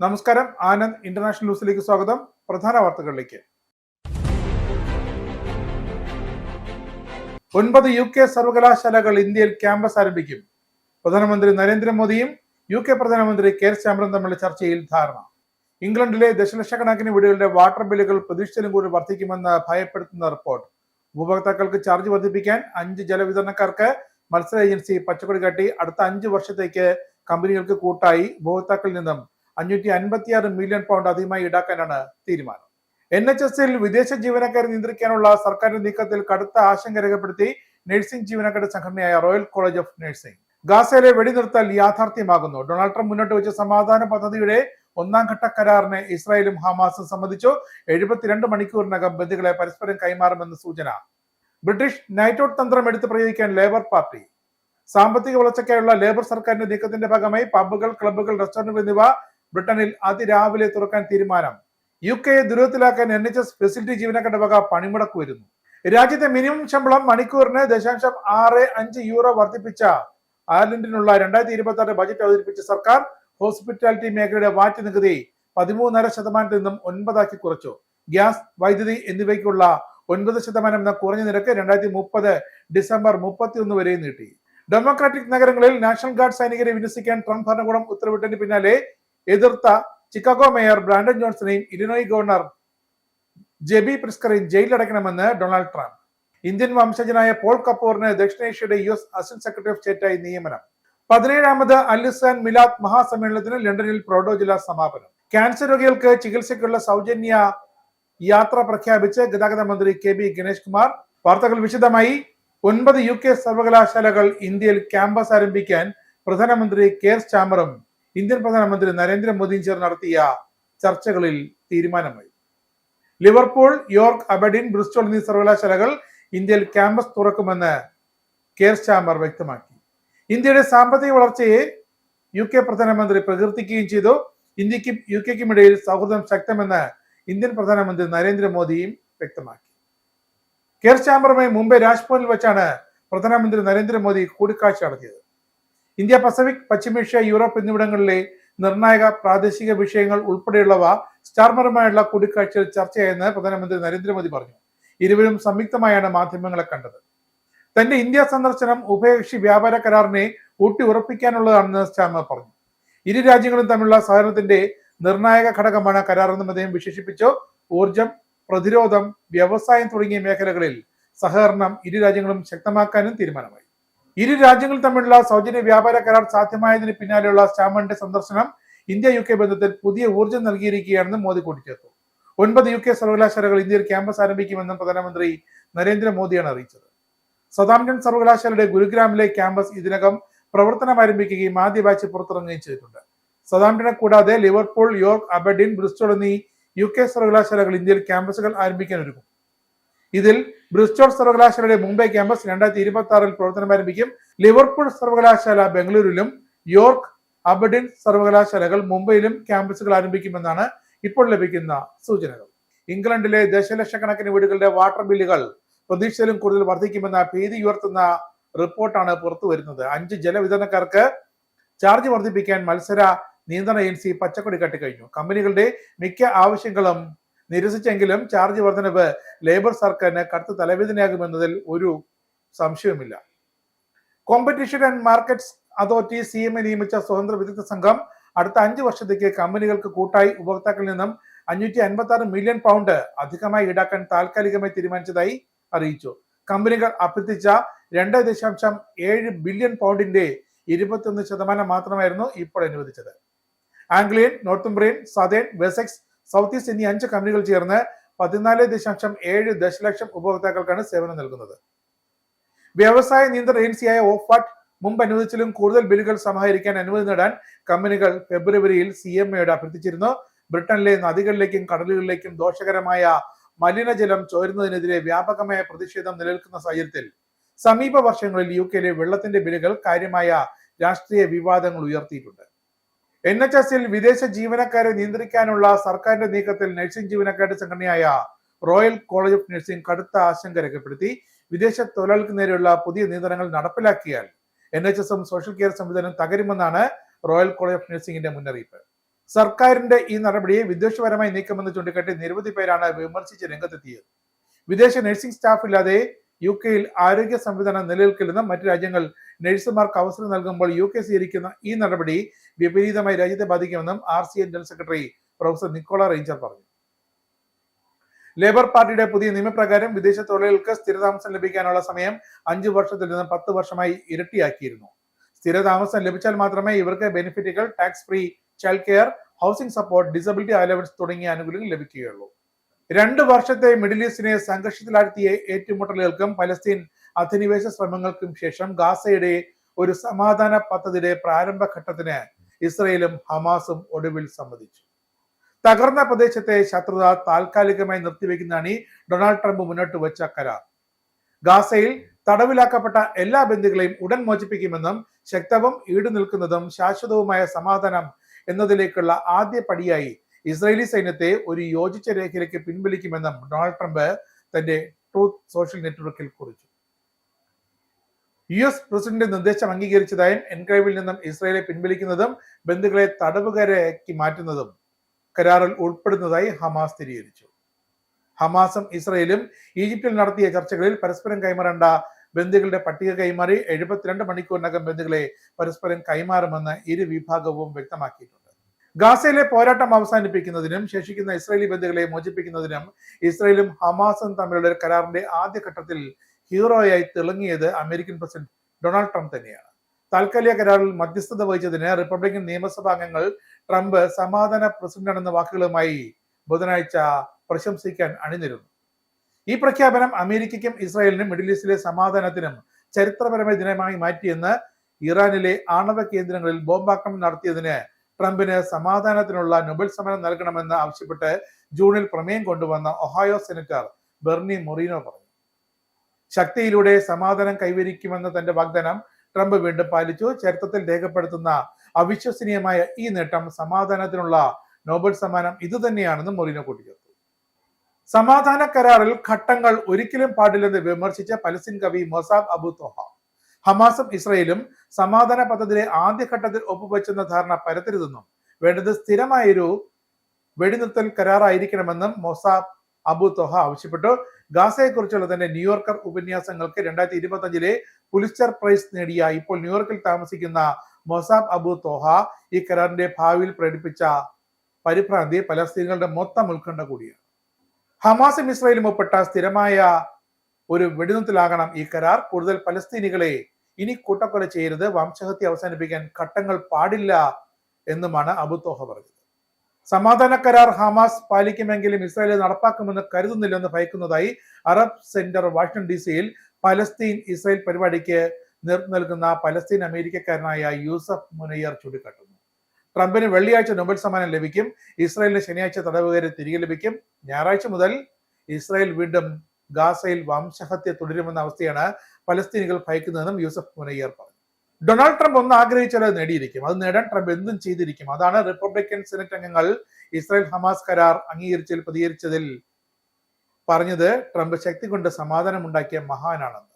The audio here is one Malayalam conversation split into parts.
നമസ്കാരം. ആനന്ദ് ഇന്റർനാഷണൽ ന്യൂസിലേക്ക് സ്വാഗതം. പ്രധാന വാർത്തകളിലേക്ക്. 9 UK സർവകലാശാലകൾ ഇന്ത്യയിൽ ക്യാമ്പസ് ആരംഭിക്കും. പ്രധാനമന്ത്രി നരേന്ദ്രമോദിയും UK പ്രധാനമന്ത്രി കെയർ സ്റ്റാമറും തമ്മിലുള്ള ചർച്ചയിൽ ധാരണ. ഇംഗ്ലണ്ടിലെ ദശലക്ഷക്കണക്കിന് വീടുകളുടെ വാട്ടർ ബില്ലുകൾ പ്രതീക്ഷിച്ചതിലും കൂടി വർദ്ധിക്കുമെന്ന് ഭയപ്പെടുത്തുന്ന റിപ്പോർട്ട്. ഉപഭോക്താക്കൾക്ക് ചാർജ് വർദ്ധിപ്പിക്കാൻ 5 ജലവിതരണക്കാർക്ക് മത്സര ഏജൻസി പച്ചക്കൊടി കാട്ടി. അടുത്ത 5 വർഷത്തേക്ക് കമ്പനികൾക്ക് കൂട്ടായി ഉപഭോക്താക്കളിൽ നിന്നും 556 മില്യൺ പൗണ്ട് അധികമായി ഈടാക്കാനാണ് തീരുമാനം. NHSൽ വിദേശ ജീവനക്കാരെ നിയന്ത്രിക്കാനുള്ള സർക്കാരിന്റെ നീക്കത്തിൽ കടുത്ത ആശങ്ക രേഖപ്പെടുത്തി നഴ്സിംഗ് ജീവനക്കാരുടെ സംഘടനയായ റോയൽ കോളേജ് ഓഫ് നഴ്സിംഗ്. ഗാസയിലെ വെടിനിർത്തൽ യാഥാർത്ഥ്യമാകുന്നു. ഡൊണാൾഡ് ട്രംപ് മുന്നോട്ട് വെച്ച സമാധാന പദ്ധതിയുടെ 1ാം ഘട്ട കരാറിന് ഇസ്രായേലും ഹമാസും സമ്മതിച്ചു. 72 മണിക്കൂറിനകം ബന്ദികളെ പരസ്പരം കൈമാറുമെന്ന് സൂചന. ബ്രിട്ടീഷ് നൈറ്റ് ഔട്ട് തന്ത്രം എടുത്ത് പ്രയോഗിക്കാൻ ലേബർ പാർട്ടി. സാമ്പത്തിക വളർച്ചയ്ക്കായുള്ള ലേബർ സർക്കാരിന്റെ നീക്കത്തിന്റെ ഭാഗമായി പബ്ബുകൾ, ക്ലബ്ബുകൾ, റെസ്റ്റോറന്റുകൾ എന്നിവ ബ്രിട്ടനിൽ അതിരാവിലെ തുറക്കാൻ തീരുമാനം. UK ദുരിതത്തിലാക്കാൻ NHS ഫെസിലിറ്റി ജീവനക്കാരുടെ വക പണിമുടക്ക് വരുന്നു. രാജ്യത്തെ മിനിമം ശമ്പളം മണിക്കൂറിന് 0.65 യൂറോ വർദ്ധിപ്പിച്ച അയർലൻഡിനുള്ള 2026 ബജറ്റ് അവതരിപ്പിച്ച സർക്കാർ ഹോസ്പിറ്റാലിറ്റി മേഖലയുടെ വാറ്റ് നികുതി 13.5% നിന്നും 9% കുറച്ചു. ഗ്യാസ്, വൈദ്യുതി എന്നിവയ്ക്കുള്ള 9% എന്ന കുറഞ്ഞ നിരക്ക് 2030 ഡിസംബർ 31 വരെ നീട്ടി. ഡെമോക്രാറ്റിക് നഗരങ്ങളിൽ നാഷണൽ ഗാർഡ് സൈനികരെ വിന്യസിക്കാൻ ട്രംപ് ഭരണകൂടം ഉത്തരവിട്ടതിന് പിന്നാലെ എതിർത്ത ചിക്കാഗോ മേയർ ബ്രാൻഡൻ ജോൺസണെയും ഇലിനോയ് ഗവർണർ ജെബി പ്രിസ്കറെയും ജയിലിലടയ്ക്കണമെന്ന് ഡൊണാൾഡ് ട്രംപ്. ഇന്ത്യൻ വംശജനായ പോൾ കപൂറിന് ദക്ഷിണേഷ്യയുടെ US അസിസ്റ്റന്റ് സെക്രട്ടറി ഓഫ് സ്റ്റേറ്റായി നിയമനം. 17ാമത് അൽ-ലിസാൻ മിലാദ് മഹാസമ്മേളനത്തിന് ലണ്ടനിൽ പ്രൗഢോ ജില്ലാ സമാപനം. ക്യാൻസർ രോഗികൾക്ക് ചികിത്സയ്ക്കുള്ള സൗജന്യ യാത്ര പ്രഖ്യാപിച്ച് ഗതാഗത മന്ത്രി KB ഗണേഷ് കുമാർ. വാർത്തകൾ വിശദമായി. 9 UK സർവകലാശാലകൾ ഇന്ത്യയിൽ ക്യാമ്പസ് ആരംഭിക്കാൻ പ്രധാനമന്ത്രി കെയർ സ്റ്റാമറും ഇന്ത്യൻ പ്രധാനമന്ത്രി നരേന്ദ്രമോദിയും ചേർന്ന് നടത്തിയ ചർച്ചകളിൽ തീരുമാനമായി. ലിവർപൂൾ, യോർക്ക്, അബഡിൻ, ബ്രിസ്റ്റോൾ എന്നീ സർവകലാശാലകൾ ഇന്ത്യയിൽ ക്യാമ്പസ് തുറക്കുമെന്ന് കെയർ സ്റ്റാമർ വ്യക്തമാക്കി. ഇന്ത്യയുടെ സാമ്പത്തിക വളർച്ചയെ UK പ്രധാനമന്ത്രി പ്രകീർത്തിക്കുകയും ചെയ്തു. ഇന്ത്യക്കും UKയ്ക്കും ഇടയിൽ സൗഹൃദം ശക്തമെന്ന് ഇന്ത്യൻ പ്രധാനമന്ത്രി നരേന്ദ്രമോദിയും വ്യക്തമാക്കി. കെയർ സ്റ്റാമറുമായി മുംബൈ രാജ്ഭവനിൽ വെച്ചാണ് പ്രധാനമന്ത്രി നരേന്ദ്രമോദി കൂടിക്കാഴ്ച നടത്തിയത്. ഇന്ത്യ പസഫിക്, പശ്ചിമേഷ്യ, യൂറോപ്പ് എന്നിവിടങ്ങളിലെ നിർണായക പ്രാദേശിക വിഷയങ്ങൾ ഉൾപ്പെടെയുള്ളവ സ്റ്റാർമറുമായുള്ള കൂടിക്കാഴ്ചയിൽ ചർച്ചയായെന്ന് പ്രധാനമന്ത്രി നരേന്ദ്രമോദി പറഞ്ഞു. ഇരുവരും സംയുക്തമായാണ് മാധ്യമങ്ങളെ കണ്ടത്. തന്റെ ഇന്ത്യ സന്ദർശനം ഉഭയകക്ഷി വ്യാപാര കരാറിനെ ഊട്ടി ഉറപ്പിക്കാനുള്ളതാണെന്ന് സ്റ്റാമർ പറഞ്ഞു. ഇരു രാജ്യങ്ങളും തമ്മിലുള്ള സഹകരണത്തിന്റെ നിർണായക ഘടകമാണ് കരാറെന്നും അദ്ദേഹം വിശേഷിപ്പിച്ചു. ഊർജം, പ്രതിരോധം, വ്യവസായം തുടങ്ങിയ മേഖലകളിൽ സഹകരണം ഇരു രാജ്യങ്ങളും ശക്തമാക്കാനും തീരുമാനമായി. ഇരു രാജ്യങ്ങൾ തമ്മിലുള്ള സൗജന്യ വ്യാപാര കരാർ സാധ്യമായതിന് പിന്നാലെയുള്ള സ്റ്റാമറിന്റെ സന്ദർശനം ഇന്ത്യ UK ബന്ധത്തിൽ പുതിയ ഊർജ്ജം നൽകിയിരിക്കുകയാണെന്ന് മോദി കൂട്ടിച്ചേർത്തു. 9 UK സർവകലാശാലകൾ ഇന്ത്യയിൽ ക്യാമ്പസ് ആരംഭിക്കുമെന്നും പ്രധാനമന്ത്രി നരേന്ദ്രമോദിയാണ് അറിയിച്ചത്. സതാംപ്ടൺ സർവകലാശാലയുടെ ഗുരുഗ്രാമിലെ ക്യാമ്പസ് ഇതിനകം പ്രവർത്തനം ആരംഭിക്കുകയും ആദ്യ ബാച്ച് പുറത്തിറങ്ങുകയും ചെയ്തിട്ടുണ്ട്. സതാംപ്ടനെ കൂടാതെ ലിവർപൂൾ, യോർക്ക്, അബഡിൻ, ബ്രിസ്റ്റോൾ എന്നീ UK സർവകലാശാലകൾ ഇന്ത്യയിൽ ക്യാമ്പസുകൾ ആരംഭിക്കാൻ ഒരുങ്ങും. ഇതിൽ ബ്രിസ്റ്റോൾ സർവകലാശാലയുടെ മുംബൈ ക്യാമ്പസ് 2026 പ്രവർത്തനം ആരംഭിക്കും. ലിവർപൂൾ സർവകലാശാല ബംഗളൂരുവിലും യോർക്ക്, അബഡിൻ സർവകലാശാലകൾ മുംബൈയിലും ക്യാമ്പസുകൾ ആരംഭിക്കുമെന്നാണ് ഇപ്പോൾ ലഭിക്കുന്ന സൂചനകൾ. ഇംഗ്ലണ്ടിലെ ദശലക്ഷക്കണക്കിന് വീടുകളുടെ വാട്ടർ ബില്ലുകൾ പ്രതീക്ഷിച്ചതിലും കൂടുതൽ വർദ്ധിക്കുമെന്ന ഭീതി ഉയർത്തുന്ന റിപ്പോർട്ടാണ് പുറത്തു വരുന്നത്. 5 ജലവിതരണക്കാർക്ക് ചാർജ് വർദ്ധിപ്പിക്കാൻ മത്സര നിയന്ത്രണ ഏജൻസി പച്ചക്കൊടി കാട്ടിക്കഴിഞ്ഞു. കമ്പനികളുടെ മിക്ക ആവശ്യങ്ങളും നിരസിച്ചെങ്കിലും ചാർജ് വർധനവ് ലേബർ സർക്കാരിന് കടുത്ത തലവേദനയാകുമെന്നതിൽ ഒരു സംശയവുമില്ല. Competition and markets authority CMA നിയമിച്ച സ്വതന്ത്ര വിദഗ്ധ സംഘം അടുത്ത 5 വർഷത്തേക്ക് കമ്പനികൾക്ക് കൂട്ടായി ഉപഭോക്താക്കളിൽ നിന്നും 556 മില്യൺ പൗണ്ട് അധികമായി ഈടാക്കാൻ താൽക്കാലികമായി തീരുമാനിച്ചതായി അറിയിച്ചു. കമ്പനികൾ അഭ്യർത്ഥിച്ച 2.7 ബില്യൺ പൗണ്ടിന്റെ 21% മാത്രമായിരുന്നു ഇപ്പോൾ അനുവദിച്ചത്. Anglian, നോർത്തുംബ്രിയൻ, southern, Wessex, south east എന്നീ 5 കമ്പനികൾ ചേർന്ന് 14.7 ദശലക്ഷം ഉപഭോക്താക്കൾക്കാണ് സേവനം നൽകുന്നത്. വ്യവസായ നിയന്ത്രണ ഏജൻസിയായ OFAC മുമ്പ് അനുവദിച്ചിലും കൂടുതൽ ബില്ലുകൾ സമാഹരിക്കാൻ അനുമതി നേടാൻ കമ്പനികൾ ഫെബ്രുവരിയിൽ CMAയോട് അഭ്യർത്ഥിച്ചിരുന്നു. ബ്രിട്ടനിലെ നദികളിലേക്കും കടലുകളിലേക്കും ദോഷകരമായ മലിനജലം ചോരുന്നതിനെതിരെ വ്യാപകമായ പ്രതിഷേധം നിലനിൽക്കുന്ന സാഹചര്യത്തിൽ സമീപ വർഷങ്ങളിൽ UKയിലെ വെള്ളത്തിന്റെ ബില്ലുകൾ കാര്യമായ രാഷ്ട്രീയ വിവാദങ്ങൾ ഉയർത്തിയിട്ടുണ്ട്. NHSൽ വിദേശ ജീവനക്കാരെ നിയന്ത്രിക്കാനുള്ള സർക്കാരിന്റെ നീക്കത്തിൽ നഴ്സിംഗ് ജീവനക്കാരുടെ സംഘടനയായ റോയൽ കോളേജ് ഓഫ് നഴ്സിംഗ് കടുത്ത ആശങ്ക രേഖപ്പെടുത്തി. വിദേശ തൊഴിലാളികൾക്ക് നേരെയുള്ള പുതിയ നിയന്ത്രണങ്ങൾ നടപ്പിലാക്കിയാൽ NHSും സോഷ്യൽ കെയർ സംവിധാനം തകരുമെന്നാണ് റോയൽ കോളേജ് ഓഫ് നഴ്സിംഗിന്റെ മുന്നറിയിപ്പ്. സർക്കാരിന്റെ ഈ നടപടിയെ വിദ്വേഷപരമായി നീക്കമെന്ന് ചൂണ്ടിക്കാട്ടി നിരവധി പേരാണ് വിമർശിച്ച് രംഗത്തെത്തിയത്. വിദേശ നഴ്സിംഗ് സ്റ്റാഫ് ഇല്ലാതെ UK-യിൽ ആരോഗ്യ സംവിധാനം നിലനിൽക്കില്ലെന്നും മറ്റു രാജ്യങ്ങൾ നഴ്സുമാർക്ക് അവസരം നൽകുമ്പോൾ UK സ്വീകരിക്കുന്ന ഈ നടപടി വിപരീതമായി രാജ്യത്തെ ബാധിക്കുമെന്നും RCN general secretary professor Nicola Ranger പറഞ്ഞു. ലേബർ പാർട്ടിയുടെ പുതിയ നിയമപ്രകാരം വിദേശ തൊഴിലാളികൾക്ക് സ്ഥിരതാമസം ലഭിക്കാനുള്ള സമയം 5 വർഷത്തിൽ നിന്ന് 10 വർഷമായി ഇരട്ടിയാക്കിയിരുന്നു. സ്ഥിരതാമസം ലഭിച്ചാൽ മാത്രമേ ഇവർക്ക് ബെനിഫിറ്റുകൾ, tax free child care, housing support, disability allowance തുടങ്ങിയ ആനുകൂല്യങ്ങൾ ലഭിക്കുകയുള്ളൂ. 2 വർഷത്തെ മിഡിൽ ഈസ്റ്റിനെ സംഘർഷത്തിലാഴ്ത്തിയ ഏറ്റുമുട്ടലുകൾക്കും പലസ്തീൻ അധിനിവേശ ശ്രമങ്ങൾക്കും ശേഷം ഗാസയുടെ ഒരു സമാധാന പദ്ധതിയുടെ പ്രാരംഭഘട്ടത്തിന് ഇസ്രയേലും ഹമാസും ഒടുവിൽ സമ്മതിച്ചു. തകർന്ന പ്രദേശത്തെ ശത്രുത താൽക്കാലികമായി നിർത്തിവെക്കുന്നതാണ് ഈ ഡൊണാൾഡ് ട്രംപ് മുന്നോട്ട് വെച്ച കരാർ. ഗാസയിൽ തടവിലാക്കപ്പെട്ട എല്ലാ ബന്ദികളെയും ഉടൻ മോചിപ്പിക്കുമെന്നും ശക്തവും ഈടുനിൽക്കുന്നതും ശാശ്വതവുമായ സമാധാനം എന്നതിലേക്കുള്ള ആദ്യ പടിയായി ഇസ്രായേലി സൈന്യത്തെ ഒരു യോജിച്ച രേഖയിലേക്ക് പിൻവലിക്കുമെന്നും ഡൊണാൾഡ് ട്രംപ് തന്റെ ട്രൂത്ത് സോഷ്യൽ നെറ്റ്വർക്കിൽ കുറിച്ചു. US പ്രസിഡന്റ് നിർദ്ദേശം അംഗീകരിച്ചതായും എൻക്ലേവിൽ നിന്നും ഇസ്രായേലെ പിൻവലിക്കുന്നതും ബന്ദികളെ തടവുകാരാക്കി മാറ്റുന്നതും കരാറിൽ ഉൾപ്പെടുന്നതായി ഹമാസ് സ്ഥിരീകരിച്ചു. ഹമാസും ഇസ്രായേലും ഈജിപ്തിൽ നടത്തിയ ചർച്ചകളിൽ പരസ്പരം കൈമാറേണ്ട ബന്ദികളുടെ പട്ടിക കൈമാറി 72 മണിക്കൂറിനകം ബന്ദികളെ പരസ്പരം കൈമാറുമെന്ന് ഇരു വിഭാഗവും വ്യക്തമാക്കിയിട്ടുണ്ട്. ഗാസയിലെ പോരാട്ടം അവസാനിപ്പിക്കുന്നതിനും ശേഷിക്കുന്ന ഇസ്രായേലി ബന്ദികളെ മോചിപ്പിക്കുന്നതിനും ഇസ്രായേലും ഹമാസും തമ്മിലുള്ള കരാറിന്റെ ആദ്യഘട്ടത്തിൽ ഹീറോയായി തിളങ്ങിയത് അമേരിക്കൻ പ്രസിഡന്റ് ഡൊണാൾഡ് ട്രംപ് തന്നെയാണ്. താൽക്കാലിക കരാറിൽ മധ്യസ്ഥത വഹിച്ചതിന് റിപ്പബ്ലിക്കൻ നിയമസഭാ അംഗങ്ങൾ ട്രംപ് സമാധാന പ്രസിഡന്റാണെന്ന വാക്കുകളുമായി ബുധനാഴ്ച പ്രശംസിക്കാൻ അണിനിരുന്നു. ഈ പ്രഖ്യാപനം അമേരിക്കയ്ക്കും ഇസ്രായേലിനും മിഡിൽ ഈസ്റ്റിലെ സമാധാനത്തിനും ചരിത്രപരമായ ദിനമായി മാറ്റിയെന്ന് ഇറാനിലെ ആണവ കേന്ദ്രങ്ങളിൽ ബോംബാക്രമണം നടത്തിയതിന് ട്രംപിന് സമാധാനത്തിനുള്ള നൊബേൽ സമ്മാനം നൽകണമെന്ന് ആവശ്യപ്പെട്ട് ജൂണിൽ പ്രമേയം കൊണ്ടുവന്ന ഒഹായോ സെനറ്റർ ബെർണി മൊറീനോ പറഞ്ഞു. ശക്തിയിലൂടെ സമാധാനം കൈവരിക്കുമെന്ന തന്റെ വാഗ്ദാനം ട്രംപ് വീണ്ടും പാലിച്ചു. ചരിത്രത്തിൽ രേഖപ്പെടുത്തുന്ന അവിശ്വസനീയമായ ഈ നേട്ടം സമാധാനത്തിനുള്ള നോബൽ സമ്മാനം ഇതുതന്നെയാണെന്ന് മൊറീനോ കൂട്ടിച്ചേർത്തു. സമാധാന കരാറിൽ ഘട്ടങ്ങൾ ഒരിക്കലും പാടില്ലെന്ന് വിമർശിച്ച പലസ്തീൻ കവി മൊസാബ് അബു തോഹ ഹമാസും ഇസ്രായേലും സമാധാന പദ്ധതിയിലെ ആദ്യഘട്ടത്തിൽ ഒപ്പുവെച്ചെന്ന ധാരണ പരത്തരുതെന്നും വേണ്ടത് സ്ഥിരമായൊരു വെടിനിർത്തൽ കരാറായിരിക്കണമെന്നും മൊസാബ് അബു തോഹ ആവശ്യപ്പെട്ടു. ഗാസയെക്കുറിച്ചുള്ള തന്റെ ന്യൂയോർക്കർ ഉപന്യാസങ്ങൾക്ക് 2025 പുലിറ്റ്സർ പ്രൈസ് നേടിയ ഇപ്പോൾ ന്യൂയോർക്കിൽ താമസിക്കുന്ന മൊസാബ് അബു തോഹ ഈ കരാറിന്റെ ഭാവിയിൽ പ്രകടിപ്പിച്ച പരിഭ്രാന്തി പലസ്തീനുകളുടെ മൊത്തം ഉത്കണ്ഠ കൂടിയാണ്. ഹമാസും ഇസ്രായേലും ഒപ്പിട്ട സ്ഥിരമായ ഒരു വെടിനിർത്തലാകണം ഈ കരാർ. കൂടുതൽ പലസ്തീനികളെ ഇനി കൂട്ടക്കൊല ചെയ്യരുത്, വംശഹത്യ അവസാനിപ്പിക്കാൻ ഘട്ടങ്ങൾ പാടില്ല എന്നുമാണ് അബു തോഹ പറഞ്ഞത്. സമാധാന കരാർ ഹമാസ് പാലിക്കുമെങ്കിലും ഇസ്രായേൽ നടപ്പാക്കുമെന്ന് കരുതുന്നില്ലെന്ന് ഭയക്കുന്നതായി അറബ് സെന്റർ വാഷിംഗ്ടൺ DC-യിൽ പലസ്തീൻ ഇസ്രായേൽ പരിപാടിക്ക് നേതൃത്വം നൽകുന്ന പലസ്തീൻ അമേരിക്കക്കാരനായ യൂസഫ് മുനയ്യർ ചൂണ്ടിക്കാട്ടുന്നു. ട്രംപിന് വെള്ളിയാഴ്ച നൊബേൽ സമ്മാനം ലഭിക്കും. ഇസ്രായേലിന് ശനിയാഴ്ച തടവുകാരെ തിരികെ ലഭിക്കും. ഞായറാഴ്ച മുതൽ ഇസ്രായേൽ വീണ്ടും ഗാസയിൽ വംശഹത്യ തുടരുമെന്ന അവസ്ഥയാണ് പലസ്തീനികൾ ഭയക്കുന്നതെന്നും യൂസഫ് മുനയ്യർ പറഞ്ഞു. ഡൊണാൾഡ് ട്രംപ് ഒന്ന് ആഗ്രഹിച്ചാൽ അത് നേടിയിരിക്കും. അത് നേടാൻ ട്രംപ് എന്തും ചെയ്തിരിക്കും. അതാണ് റിപ്പബ്ലിക്കൻ സെനറ്റ് അംഗങ്ങൾ ഇസ്രായേൽ ഹമാസ് കരാർ പ്രതികരിച്ചതിൽ പറഞ്ഞത്. ട്രംപ് ശക്തി കൊണ്ട് സമാധാനം ഉണ്ടാക്കിയ മഹാനാണെന്ന്.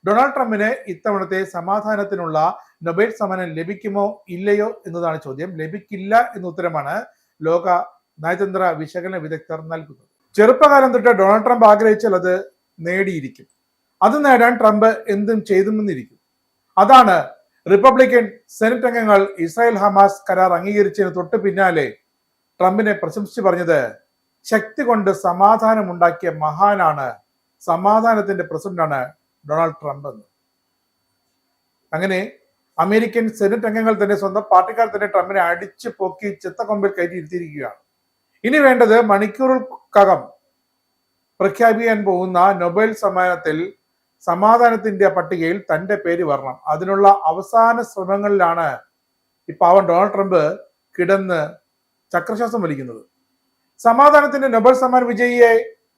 ഡൊണാൾഡ് ട്രംപിന് ഇത്തവണത്തെ സമാധാനത്തിനുള്ള നൊബേൽ സമ്മാനം ലഭിക്കുമോ ഇല്ലയോ എന്നതാണ് ചോദ്യം. ലഭിക്കില്ല എന്ന ഉത്തരമാണ് ലോക നയതന്ത്ര വിശകലന വിദഗ്ധർ നൽകുന്നത്. ചെറുപ്പകാലം തൊട്ട് ഡൊണാൾഡ് ട്രംപ് ആഗ്രഹിച്ചാൽ അത് നേടിയിരിക്കും. അത് നേടാൻ ട്രംപ് എന്തും ചെയ്തുമെന്നിരിക്കും. അതാണ് റിപ്പബ്ലിക്കൻ സെനറ്റ് അംഗങ്ങൾ ഇസ്രായേൽ ഹമാസ് കരാർ അംഗീകരിച്ചതിന് തൊട്ട് പിന്നാലെ ട്രംപിനെ പ്രശംസിച്ച് പറഞ്ഞത് ശക്തി കൊണ്ട് സമാധാനം ഉണ്ടാക്കിയ മഹാനാണ്, സമാധാനത്തിന്റെ പ്രസിഡന്റാണ് ഡൊണാൾഡ് ട്രംപ് എന്ന്. അങ്ങനെ അമേരിക്കൻ സെനറ്റ് അംഗങ്ങൾ തന്നെ സ്വന്തം പാർട്ടിക്കാർ തന്നെ ട്രംപിനെ അടിച്ചു പൊക്കി ചെത്തക്കൊമ്പിൽ കയറ്റി ഇരുത്തിയിരിക്കുകയാണ്. ഇനി വേണ്ടത് മണിക്കൂറുകൾക്കകം പ്രഖ്യാപിക്കാൻ പോകുന്ന നൊബേൽ സമ്മാനത്തിൽ സമാധാനത്തിന്റെ പട്ടികയിൽ തന്റെ പേര് വരണം. അതിനുള്ള അവസാന ശ്രമങ്ങളിലാണ് ഈ പാവം ഡൊണാൾഡ് ട്രംപ് കിടന്ന് ചക്രശ്വാസം വലിക്കുന്നത്. സമാധാനത്തിന്റെ നൊബേൽ സമ്മാന വിജയിയെ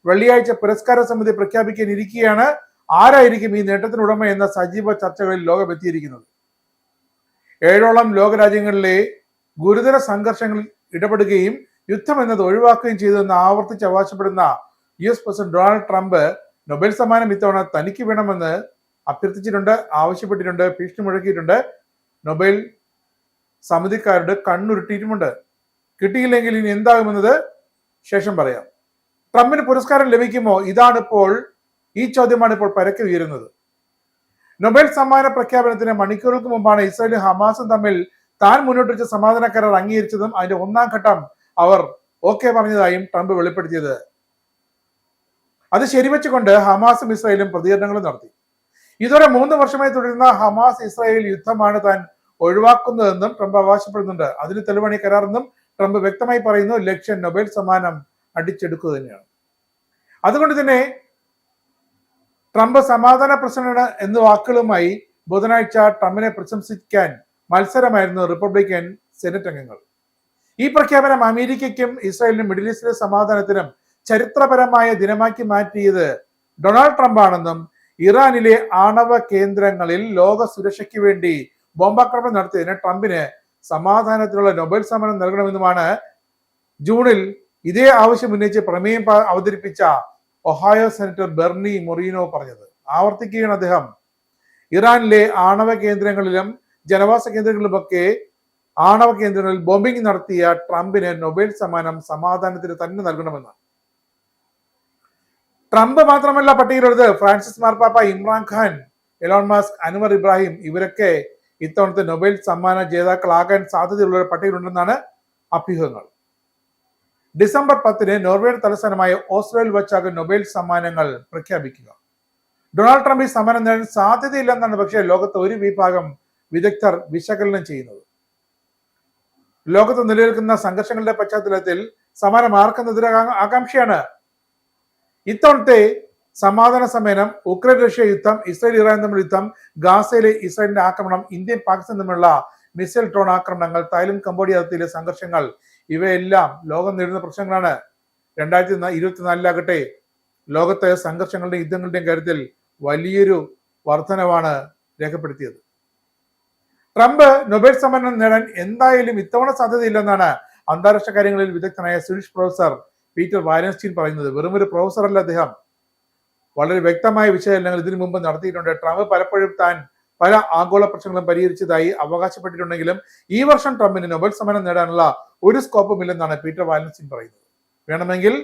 വെള്ളിയാഴ്ച പുരസ്കാര സമിതി പ്രഖ്യാപിക്കാനിരിക്കുകയാണ്. ആരായിരിക്കും ഈ നേട്ടത്തിനുടമ എന്ന സജീവ ചർച്ചകളിൽ ലോകം എത്തിയിരിക്കുന്നത്. 7ഓളം ലോകരാജ്യങ്ങളിലെ ഗുരുതര സംഘർഷങ്ങളിൽ ഇടപെടുകയും യുദ്ധം എന്നത് ഒഴിവാക്കുകയും ചെയ്തെന്ന് ആവർത്തിച്ച് അവകാശപ്പെടുന്ന US president Donald Trump Nobel സമ്മാനം ഇത്തവണ തനിക്ക് വേണമെന്ന് അഭ്യർത്ഥിച്ചിട്ടുണ്ട്, ആവശ്യപ്പെട്ടിട്ടുണ്ട്, ഭീഷണി മുഴക്കിയിട്ടുണ്ട്. നൊബേൽ സമിതിക്കാരുടെ കണ്ണുരുട്ടിയിട്ടുമുണ്ട്. കിട്ടിയില്ലെങ്കിൽ ഇനി എന്താകുമെന്നത് ശേഷം പറയാം. ട്രംപിന് പുരസ്കാരം ലഭിക്കുമോ? ഈ ചോദ്യമാണ് ഇപ്പോൾ പരക്കെ ഉയരുന്നത്. നൊബേൽ സമ്മാന പ്രഖ്യാപനത്തിന് മണിക്കൂറുകൾക്ക് മുമ്പാണ് ഇസ്രായേലും ഹമാസും തമ്മിൽ താൻ മുന്നോട്ട് വെച്ച സമാധാന കരാർ അംഗീകരിച്ചതും അതിന്റെ ഒന്നാം ഘട്ടം അവർ ഓക്കെ പറഞ്ഞതായും ട്രംപ് വെളിപ്പെടുത്തിയത്. അത് ശരിവെച്ചുകൊണ്ട് ഹമാസും ഇസ്രായേലും പ്രതികരണങ്ങളും നടത്തി. ഇതോടെ 3 വർഷമായി തുടരുന്ന ഹമാസ് ഇസ്രായേൽ യുദ്ധമാണ് താൻ ഒഴിവാക്കുന്നതെന്നും ട്രംപ് അവകാശപ്പെടുന്നുണ്ട്. അതിന് തെളിവാണ് ഈ കരാറെന്നും ട്രംപ് വ്യക്തമായി പറയുന്നു. ലക്ഷ്യം നൊബേൽ സമ്മാനം അടിച്ചെടുക്കുക തന്നെയാണ്. അതുകൊണ്ട് തന്നെ ട്രംപ് സമാധാന പ്രസിഡന്റ് എന്ന വാക്കുകളുമായി ബുധനാഴ്ച ട്രംപിനെ പ്രശംസിക്കാൻ മത്സരമായിരുന്നു റിപ്പബ്ലിക്കൻ സെനറ്റ് അംഗങ്ങൾ. ഈ പ്രഖ്യാപനം അമേരിക്കയ്ക്കും ഇസ്രായേലിനും മിഡിൽ ഈസ്റ്റിലെ സമാധാനത്തിനും ചരിത്രപരമായ ദിനമാക്കി മാറ്റിയത് ഡൊണാൾഡ് ട്രംപ് ആണെന്നും ഇറാനിലെ ആണവ കേന്ദ്രങ്ങളിൽ ലോക സുരക്ഷയ്ക്ക് വേണ്ടി ബോംബാക്രമണം നടത്തിയതിന് ട്രംപിന് സമാധാനത്തിനുള്ള നൊബേൽ സമ്മാനം നൽകണമെന്നുമാണ് ജൂണിൽ ഇതേ ആവശ്യം ഉന്നയിച്ച് പ്രമേയം അവതരിപ്പിച്ച ഒഹായോ സെനറ്റർ ബെർണി മൊറീനോ പറഞ്ഞത്. ആവർത്തിക്കുകയാണ് അദ്ദേഹം. ഇറാനിലെ ആണവ കേന്ദ്രങ്ങളിലും ജനവാസ കേന്ദ്രങ്ങളിലുമൊക്കെ ആണവ കേന്ദ്രങ്ങളിൽ ബോംബിംഗ് നടത്തിയ ട്രംപിന് നൊബേൽ സമ്മാനം സമാധാനത്തിന് തന്നെ നൽകണമെന്ന്. ട്രംപ് മാത്രമല്ല പട്ടികയിലുള്ളത്. ഫ്രാൻസിസ് മാർപ്പാപ്പ, ഇമ്രാൻഖാൻ, എലോൺ മസ്ക്, അൻവർ ഇബ്രാഹിം ഇവരൊക്കെ ഇത്തവണത്തെ നൊബേൽ സമ്മാന ജേതാക്കളാകാൻ സാധ്യതയുള്ള പട്ടികയിലുണ്ടെന്നാണ് അഭ്യൂഹങ്ങൾ. ഡിസംബർ 10 നോർവേയുടെ തലസ്ഥാനമായ ഓസ്ലോയിൽ വച്ചാകും നൊബേൽ സമ്മാനങ്ങൾ പ്രഖ്യാപിക്കുക. ഡൊണാൾഡ് ട്രംപ് ഈ സമ്മാനം നേടാൻ സാധ്യതയില്ലെന്നാണ് പക്ഷേ ലോകത്ത് ഒരു വിഭാഗം വിദഗ്ധർ വിശകലനം ചെയ്യുന്നത്. ലോകത്ത് നിലനിൽക്കുന്ന സംഘർഷങ്ങളുടെ പശ്ചാത്തലത്തിൽ സമ്മാനം ആർക്കെന്നെതിരെ ആകാംക്ഷയാണ്. ഇത്തവണത്തെ സമാധാന സമ്മേളനം, ഉക്രൈൻ റഷ്യ യുദ്ധം, ഇസ്രായേൽ ഇറാൻ തമ്മിൽ യുദ്ധം, ഗാസയിലെ ഇസ്രായേലിന്റെ ആക്രമണം, ഇന്ത്യൻ പാകിസ്ഥാൻ തമ്മിലുള്ള മിസൈൽ ഡ്രോൺ ആക്രമണങ്ങൾ, തായ്ലൻഡ് കംബോഡിയ അതിർത്തിയിലെ സംഘർഷങ്ങൾ ഇവയെല്ലാം ലോകം നേരിടുന്ന പ്രശ്നങ്ങളാണ്. 2024 ലോകത്തെ സംഘർഷങ്ങളുടെയും യുദ്ധങ്ങളുടെയും കാര്യത്തിൽ വലിയൊരു വർധനവാണ് രേഖപ്പെടുത്തിയത്. ട്രംപ് നൊബേൽ സമ്മാനം നേടാൻ എന്തായാലും ഇത്തവണ സാധ്യതയില്ലെന്നാണ് അന്താരാഷ്ട്ര കാര്യങ്ങളിൽ വിദഗ്ധനായ സ്വീഡിഷ് പ്രൊഫസർ പീറ്റർ വാലൻസ്റ്റീൻ പറയുന്നത്. വെറുമൊരു പ്രൊഫസറല്ല അദ്ദേഹം. വളരെ വ്യക്തമായ വിശകലനങ്ങൾ ഇതിനു മുമ്പ് നടത്തിയിട്ടുണ്ട്. ട്രംപ് പലപ്പോഴും താൻ പല ആഗോള പ്രശ്നങ്ങളും പരിഹരിച്ചതായി അവകാശപ്പെട്ടിട്ടുണ്ടെങ്കിലും ഈ വർഷം ട്രംപിന് നൊബേൽ സമ്മാനം നേടാനുള്ള ഒരു സ്കോപ്പും ഇല്ലെന്നാണ് പീറ്റർ വാലൻസ്റ്റീൻ പറയുന്നത്. വേണമെങ്കിൽ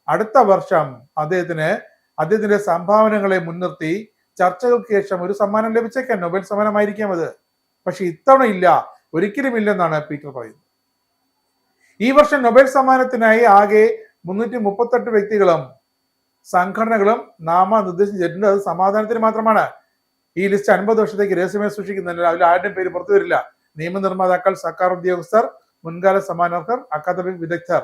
അടുത്ത വർഷം അദ്ദേഹത്തിന്റെ സംഭാവനകളെ മുൻനിർത്തി ചർച്ചകൾക്ക് ശേഷം ഒരു സമ്മാനം ലഭിച്ചേക്കാൻ, നൊബേൽ സമ്മാനമായിരിക്കാം അത്. പക്ഷെ ഇത്തവണ ഇല്ല, ഒരിക്കലും ഇല്ലെന്നാണ് പീറ്റർ പറയുന്നത്. ഈ വർഷം നൊബേൽ സമ്മാനത്തിനായി ആകെ 338 വ്യക്തികളും സംഘടനകളും നാമനിർദ്ദേശം ചെയ്തിട്ടുണ്ട്. അത് സമാധാനത്തിന് മാത്രമാണ്. ഈ ലിസ്റ്റ് 50 വർഷത്തേക്ക് രഹസ്യമായി സൂക്ഷിക്കുന്നില്ല. അതിൽ ആരുടെയും പേര് പുറത്തു വരില്ല. നിയമനിർമ്മാതാക്കൾ, സർക്കാർ ഉദ്യോഗസ്ഥർ, മുൻകാല സമ്മാനർഹർ, അക്കാദമിക് വിദഗ്ധർ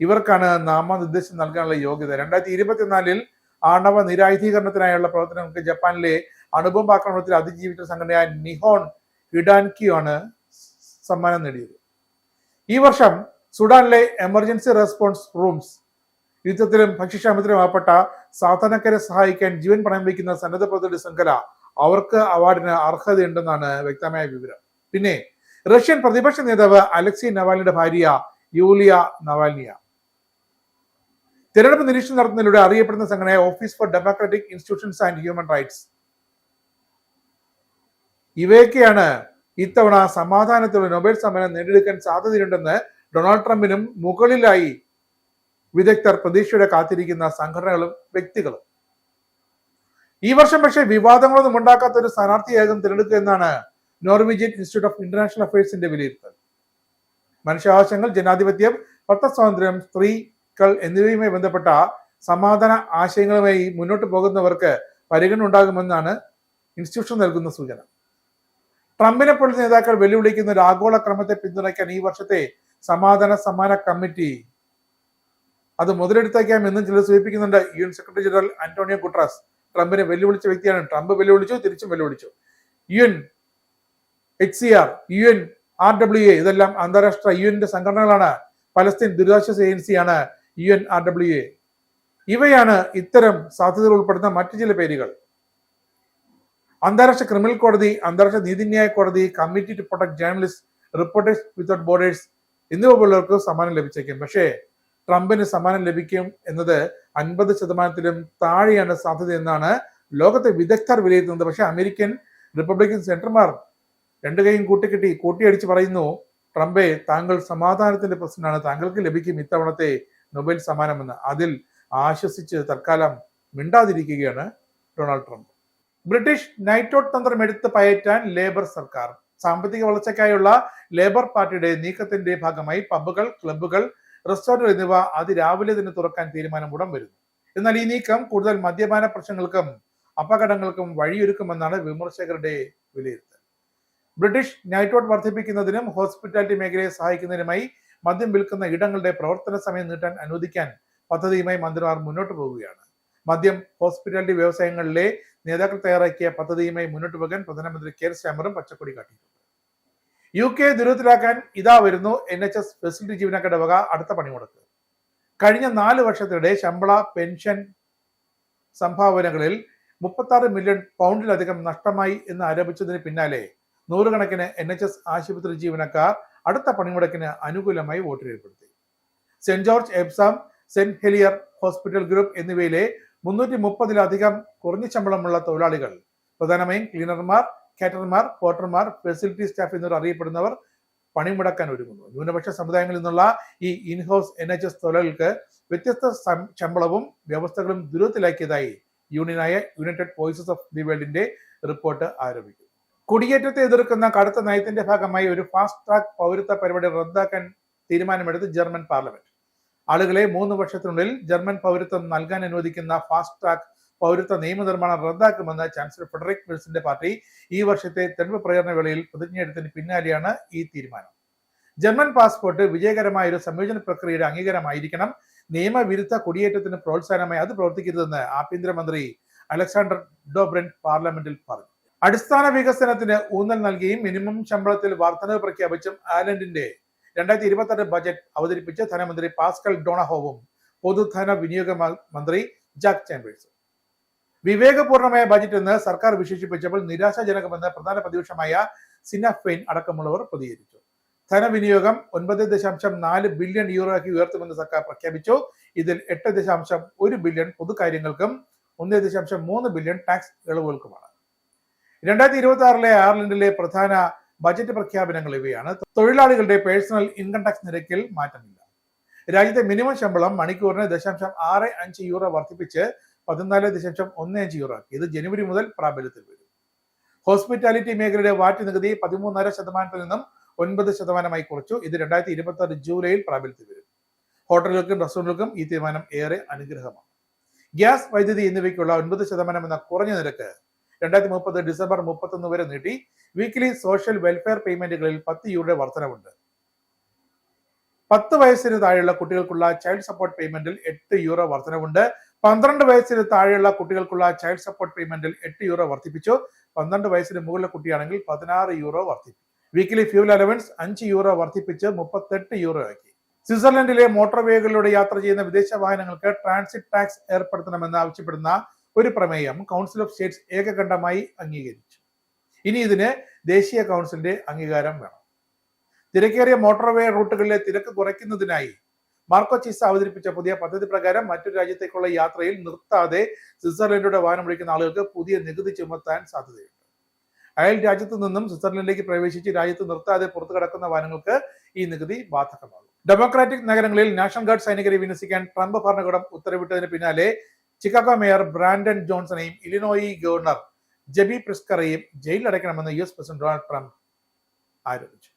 ഇവർക്കാണ് നാമനിർദ്ദേശം നൽകാനുള്ള യോഗ്യത. 2024 ആണവ നിരായുധീകരണത്തിനായുള്ള പ്രവർത്തനങ്ങൾക്ക് ജപ്പാനിലെ അണുബോംബ് ആക്രമണത്തിൽ അതിജീവിച്ച സംഘടനയായ നിഹോൺ ഹിഡാൻക്യു ആണ് സമ്മാനം നേടിയത്. ഈ വർഷം സുഡാനിലെ എമർജൻസി റെസ്പോൺസ് റൂംസ് യുദ്ധത്തിലും ഭക്ഷ്യക്ഷാമത്തിലും അകപ്പെട്ട സാധാരണക്കാരെ സഹായിക്കാൻ ജീവൻ പണയം വയ്ക്കുന്ന സന്നദ്ധ പ്രവർത്തകരുടെ ശൃംഖല അവർക്ക് അവാർഡിന് അർഹതയുണ്ടെന്നാണ് വ്യക്തമായ വിവരം. പിന്നെ റഷ്യൻ പ്രതിപക്ഷ നേതാവ് അലക്സി നവാൽനിയുടെ ഭാര്യ യൂലിയ നവാൽനിയ തിരഞ്ഞെടുപ്പ് നിരീക്ഷണം നടത്തുന്നതിലൂടെ അറിയപ്പെടുന്ന സംഘടനയായ office for Democratic institutions and human rights ഇവയൊക്കെയാണ് ഇത്തവണ സമാധാനത്തിലുള്ള നൊബേൽ സമ്മാനം നേടിയെടുക്കാൻ സാധ്യതയുണ്ടെന്ന് ഡൊണാൾഡ് ട്രംപിനും മുകളിലായി വിദഗ്ധർ പ്രതീക്ഷയോടെ കാത്തിരിക്കുന്ന സംഘടനകളും വ്യക്തികളും. ഈ വർഷം പക്ഷേ വിവാദങ്ങളൊന്നും ഉണ്ടാക്കാത്ത ഒരു സ്ഥാനാർത്ഥിയാകും തിരഞ്ഞെടുക്കുക എന്നാണ് നോർവീജിയൻ ഇൻസ്റ്റിറ്റ്യൂട്ട് ഓഫ് ഇന്റർനാഷണൽ അഫയേഴ്സിന്റെ വിലയിരുത്തൽ. മനുഷ്യാവകാശങ്ങൾ, ജനാധിപത്യം, പത്രസ്വാതന്ത്ര്യം, സ്ത്രീകൾ എന്നിവയുമായി ബന്ധപ്പെട്ട സമാധാന ആശയങ്ങളുമായി മുന്നോട്ട് പോകുന്നവർക്ക് പരിഗണന ഉണ്ടാകുമെന്നാണ് ഇൻസ്റ്റിറ്റ്യൂഷൻ നൽകുന്ന സൂചന. ട്രംപിനെ പോലുള്ള നേതാക്കൾ വെല്ലുവിളിക്കുന്ന ഒരു ആഗോള ക്രമത്തെ പിന്തുണയ്ക്കാൻ ഈ വർഷത്തെ സമാധാന സമ്മാന കമ്മിറ്റി അത് മുതലെടുത്തേക്കാം എന്നും ചിലർ സൂചിപ്പിക്കുന്നുണ്ട്. UN secretary general Antonio Guterres ട്രംപിനെ വെല്ലുവിളിച്ച വ്യക്തിയാണ്. ട്രംപ് വെല്ലുവിളിച്ചു, തിരിച്ചും വെല്ലുവിളിച്ചു. UNHCR, UNRWA ഇതെല്ലാം അന്താരാഷ്ട്ര UN സംഘടനകളാണ്. പലസ്തീൻ ദുരിതാശ്വാസ ഏജൻസിയാണ് UNRWA. ഇവയാണ് ഇത്തരം സാധ്യതകൾ ഉൾപ്പെടുന്ന മറ്റു ചില പേരുകൾ. അന്താരാഷ്ട്ര ക്രിമിനൽ കോടതി, അന്താരാഷ്ട്ര നീതിന്യായ കോടതി, committee to protect journalist, reporters without borders എന്നിവ പോലുള്ളവർക്ക് സമ്മാനം ലഭിച്ചേക്കും. പക്ഷേ ട്രംപിന് സമ്മാനം ലഭിക്കും എന്നത് 50% താഴെയാണ് സാധ്യത എന്നാണ് ലോകത്തെ വിദഗ്ധർ വിലയിരുത്തുന്നത്. പക്ഷെ അമേരിക്കൻ റിപ്പബ്ലിക്കൻ സെനറ്റർമാർ രണ്ടു കൈയും കൂട്ടിക്കെട്ടി കൂട്ടിയടിച്ച് പറയുന്നു ട്രംപെ, താങ്കൾ സമാധാനത്തിന്റെ പ്രസിഡന്റാണ്, താങ്കൾക്ക് ലഭിക്കും ഇത്തവണത്തെ നൊബേൽ സമ്മാനമെന്ന്. അതിൽ ആശ്വസിച്ച് തൽക്കാലം മിണ്ടാതിരിക്കുകയാണ് Donald Trump. British night out തന്ത്രം എടുത്ത് പയറ്റാൻ ലേബർ സർക്കാർ. സാമ്പത്തിക വളർച്ചയ്ക്കായുള്ള ലേബർ പാർട്ടിയുടെ നീക്കത്തിന്റെ ഭാഗമായി പബ്ബുകൾ, ക്ലബ്ബുകൾ, റെസ്റ്റോറന്റുകൾ എന്നിവ അതിരാവിലെ തന്നെ തുറക്കാൻ തീരുമാനം ഉടൻ വരുന്നു. എന്നാൽ ഈ നീക്കം കൂടുതൽ മദ്യപാന പ്രശ്നങ്ങൾക്കും അപകടങ്ങൾക്കും വഴിയൊരുക്കുമെന്നാണ് വിമർശകരുടെ വിലയിരുത്തൽ. ബ്രിട്ടീഷ് നൈറ്റ് ഔട്ട് വർദ്ധിപ്പിക്കുന്നതിനും ഹോസ്പിറ്റാലിറ്റി മേഖലയെ സഹായിക്കുന്നതിനുമായി മദ്യം വിൽക്കുന്ന ഇടങ്ങളുടെ പ്രവർത്തന സമയം നീട്ടാൻ അനുവദിക്കാൻ പദ്ധതിയുമായി മന്ത്രിമാർ മുന്നോട്ട് പോവുകയാണ്. മദ്യം ഹോസ്പിറ്റാലിറ്റി വ്യവസായങ്ങളിലെ നേതാക്കൾ തയ്യാറാക്കിയ പദ്ധതിയുമായി മുന്നോട്ട് പോകാൻ പ്രധാനമന്ത്രി കെയർ സ്റ്റാമറും പച്ചക്കൊടി കാട്ടിയിട്ടുണ്ട്. UK ദുരിതത്തിലാക്കാൻ ഇതാ വരുന്നു NHS ഫെസിലിറ്റി ജീവനക്കാരുടെ വക അടുത്ത പണിമുടക്ക്. കഴിഞ്ഞ 4 വർഷത്തിനിടെ ശമ്പള, പെൻഷൻ സംഭാവനകളിൽ 36 മില്യൺ പൗണ്ടിലധികം നഷ്ടമായി എന്ന് ആരോപിച്ചതിന് പിന്നാലെ നൂറുകണക്കിന് NHS ആശുപത്രി ജീവനക്കാർ അടുത്ത പണിമുടക്കിന് അനുകൂലമായി വോട്ട് രേഖപ്പെടുത്തി. Saint George Epsom, Saint Helier hospital group എന്നിവയിലെ 330-ലധികം കുറഞ്ഞ ശമ്പളമുള്ള തൊഴിലാളികൾ, പ്രധാനമായും ക്ലീനർമാർ, കാറ്റർമാർ, പോർട്ടർമാർ, ഫെസിലിറ്റി സ്റ്റാഫ് എന്നിവർ അറിയപ്പെടുന്നവർ പണിമുടക്കാൻ ഒരുങ്ങുന്നു. ന്യൂനപക്ഷ സമുദായങ്ങളിൽ നിന്നുള്ള ഈ ഇൻഹൗസ് NHS തൊഴിലാളികൾക്ക് വ്യത്യസ്ത ശമ്പളവും വ്യവസ്ഥകളും ദുരിതത്തിലാക്കിയതായി യൂണിയനായ യുണൈറ്റഡ് വോയിസസ് ഓഫ് ദി വേൾഡിന്റെ റിപ്പോർട്ട് ആരോപിക്കുന്നു. കുടിയേറ്റത്തെ എതിർക്കുന്ന കടുത്ത നയത്തിന്റെ ഭാഗമായി ഒരു ഫാസ്റ്റ് ട്രാക്ക് പൗരത്വ പരിപാടി റദ്ദാക്കാൻ തീരുമാനമെടുത്ത് ജർമ്മൻ പാർലമെന്റ്. ആളുകളെ 3 വർഷത്തിനുള്ളിൽ ജർമ്മൻ പൗരത്വം നൽകാൻ അനുവദിക്കുന്ന ഫാസ്റ്റ് ട്രാക്ക് പൗരത്വ നിയമനിർമ്മാണം റദ്ദാക്കുമെന്ന് ചാൻസലർ ഫ്രെഡറിക് മെഴ്സിന്റെ പാർട്ടി ഈ വർഷത്തെ തെരഞ്ഞെടുപ്പ് പ്രചാരണ വേളയിൽ പ്രതിജ്ഞയെടുത്തതിന് പിന്നാലെയാണ് ഈ തീരുമാനം. ജർമ്മൻ പാസ്പോർട്ട് വിജയകരമായ ഒരു സംയോജന പ്രക്രിയയുടെ അംഗീകാരമായിരിക്കണം. നിയമവിരുദ്ധ കുടിയേറ്റത്തിന് പ്രോത്സാഹനമായി അത് പ്രവർത്തിക്കരുതെന്ന് ആഭ്യന്തരമന്ത്രി അലക്സാണ്ടർ ഡോബ്രൻ പാർലമെന്റിൽ പറഞ്ഞു. അടിസ്ഥാന വികസനത്തിന് ഊന്നൽ നൽകിയും മിനിമം ശമ്പളത്തിൽ വർധനവ് പ്രഖ്യാപിച്ചും ആലൻഡിന്റെ 2026 ബജറ്റ് അവതരിപ്പിച്ച ധനമന്ത്രി പാസ്കൽ ഡോണഹോവും പൊതുധന വിനിയോഗ മന്ത്രി ജാക്ക് ചേംബേഴ്സും വിവേകപൂർണമായ ബജറ്റ് എന്ന് സർക്കാർ വിശേഷിപ്പിച്ചപ്പോൾ നിരാശാജനകമെന്ന് പ്രധാന പ്രതിപക്ഷമായ സിന ഫെയിൻ അടക്കമുള്ളവർ പ്രതികരിച്ചു. ധനവിനിയോഗം 9.4 ബില്യൺ യൂറോയ്ക്ക് ഉയർത്തുമെന്ന് സർക്കാർ പ്രഖ്യാപിച്ചു. ഇതിൽ 8.1 ബില്യൺ പൊതുകാര്യങ്ങൾക്കും 1.3 ബില്യൺ ടാക്സ് ഇളവുകൾക്കുമാണ്. 2026 അയർലൻഡിലെ പ്രധാന ബജറ്റ് പ്രഖ്യാപനങ്ങൾ ഇവയാണ്. തൊഴിലാളികളുടെ പേഴ്സണൽ ഇൻകം ടാക്സ് നിരക്കിൽ മാറ്റമില്ല. രാജ്യത്തെ മിനിമം ശമ്പളം മണിക്കൂറിന് 0.65 യൂറോ വർദ്ധിപ്പിച്ച് 14.15 യൂറോ ആക്കി. ഇത് ജനുവരി മുതൽ പ്രാബല്യത്തിൽ വരും. ഹോസ്പിറ്റാലിറ്റി മേഖലയുടെ വാറ്റ് നികുതി 13.5% നിന്നും 9% കുറച്ചു. ഇത് 2026 ജൂലൈയിൽ പ്രാബല്യത്തിൽ വരും. ഹോട്ടലുകൾക്കും റെസ്റ്റോറന്റുകൾക്കും ഈ തീരുമാനം ഏറെ അനുഗ്രഹമാണ്. ഗ്യാസ്, വൈദ്യുതി എന്നിവയ്ക്കുള്ള 9% എന്ന കുറഞ്ഞ നിരക്ക് 2030 ഡിസംബർ 31 വരെ നീട്ടി. വീക്കിലി സോഷ്യൽ വെൽഫെയർ പേയ്മെന്റുകളിൽ 10 യൂറോ വർധനവുണ്ട്. 10 വയസ്സിന് താഴെയുള്ള കുട്ടികൾക്കുള്ള ചൈൽഡ് സപ്പോർട്ട് പേയ്മെന്റിൽ 8 യൂറോ വർധനവുണ്ട്. 12 വയസ്സിന് താഴെയുള്ള കുട്ടികൾക്കുള്ള ചൈൽഡ് സപ്പോർട്ട് പേയ്മെന്റിൽ 8 യൂറോ വർദ്ധിപ്പിച്ചു. 12 വയസ്സിന് മുകളിലെ കുട്ടിയാണെങ്കിൽ 16 യൂറോ വർദ്ധിപ്പിച്ചു. വീക്കിലി ഫ്യൂൽ അലവൻസ് 5 യൂറോ വർദ്ധിപ്പിച്ച് 38 യൂറോ ആക്കി. സ്വിറ്റ്സർലൻഡിലെ മോട്ടോർവേകളിലൂടെ യാത്ര ചെയ്യുന്ന വിദേശ വാഹനങ്ങൾക്ക് ട്രാൻസിറ്റ് ടാക്സ് ഏർപ്പെടുത്തണമെന്ന് ആവശ്യപ്പെടുന്ന ഒരു പ്രമേയം കൗൺസിൽ ഓഫ് സ്റ്റേറ്റ്സ് ഏകകണ്ഠമായി അംഗീകരിച്ചു. ഇനി ഇതിന് ദേശീയ കൗൺസിലിന്റെ അംഗീകാരം വേണം. തിരക്കേറിയ മോട്ടോർവേ റൂട്ടുകളിലെ തിരക്ക് കുറയ്ക്കുന്നതിനായി മാർക്കോ ചിസ അവതരിപ്പിച്ച പുതിയ പദ്ധതി പ്രകാരം മറ്റൊരു രാജ്യത്തേക്കുള്ള യാത്രയിൽ നിർത്താതെ സ്വിറ്റ്സർലൻഡിലൂടെ വാഹനം ഓടിക്കുന്ന ആളുകൾക്ക് പുതിയ നികുതി ചുമത്താൻ സാധ്യതയുണ്ട്. അയൽ രാജ്യത്തു നിന്നും സ്വിറ്റ്സർലൻഡിലേക്ക് പ്രവേശിച്ച് രാജ്യത്ത് നിർത്താതെ പുറത്തു കടക്കുന്ന വാഹനങ്ങൾക്ക് ഈ നികുതി ബാധകമാകും. ഡെമോക്രാറ്റിക് നഗരങ്ങളിൽ നാഷണൽ ഗാർഡ് സൈനികരെ വിന്യസിക്കാൻ ട്രംപ് ഭരണകൂടം ഉത്തരവിട്ടതിന് പിന്നാലെ ചിക്കാഗോ മേയർ ബ്രാൻഡൻ ജോൺസണെയും ഇലിനോയി ഗവർണർ ജെബി പ്രിസ്കറെയും ജയിലിലടയ്ക്കണമെന്ന് US പ്രസിഡന്റ് ഡൊണാൾഡ് ട്രംപ് ആരോപിച്ചു.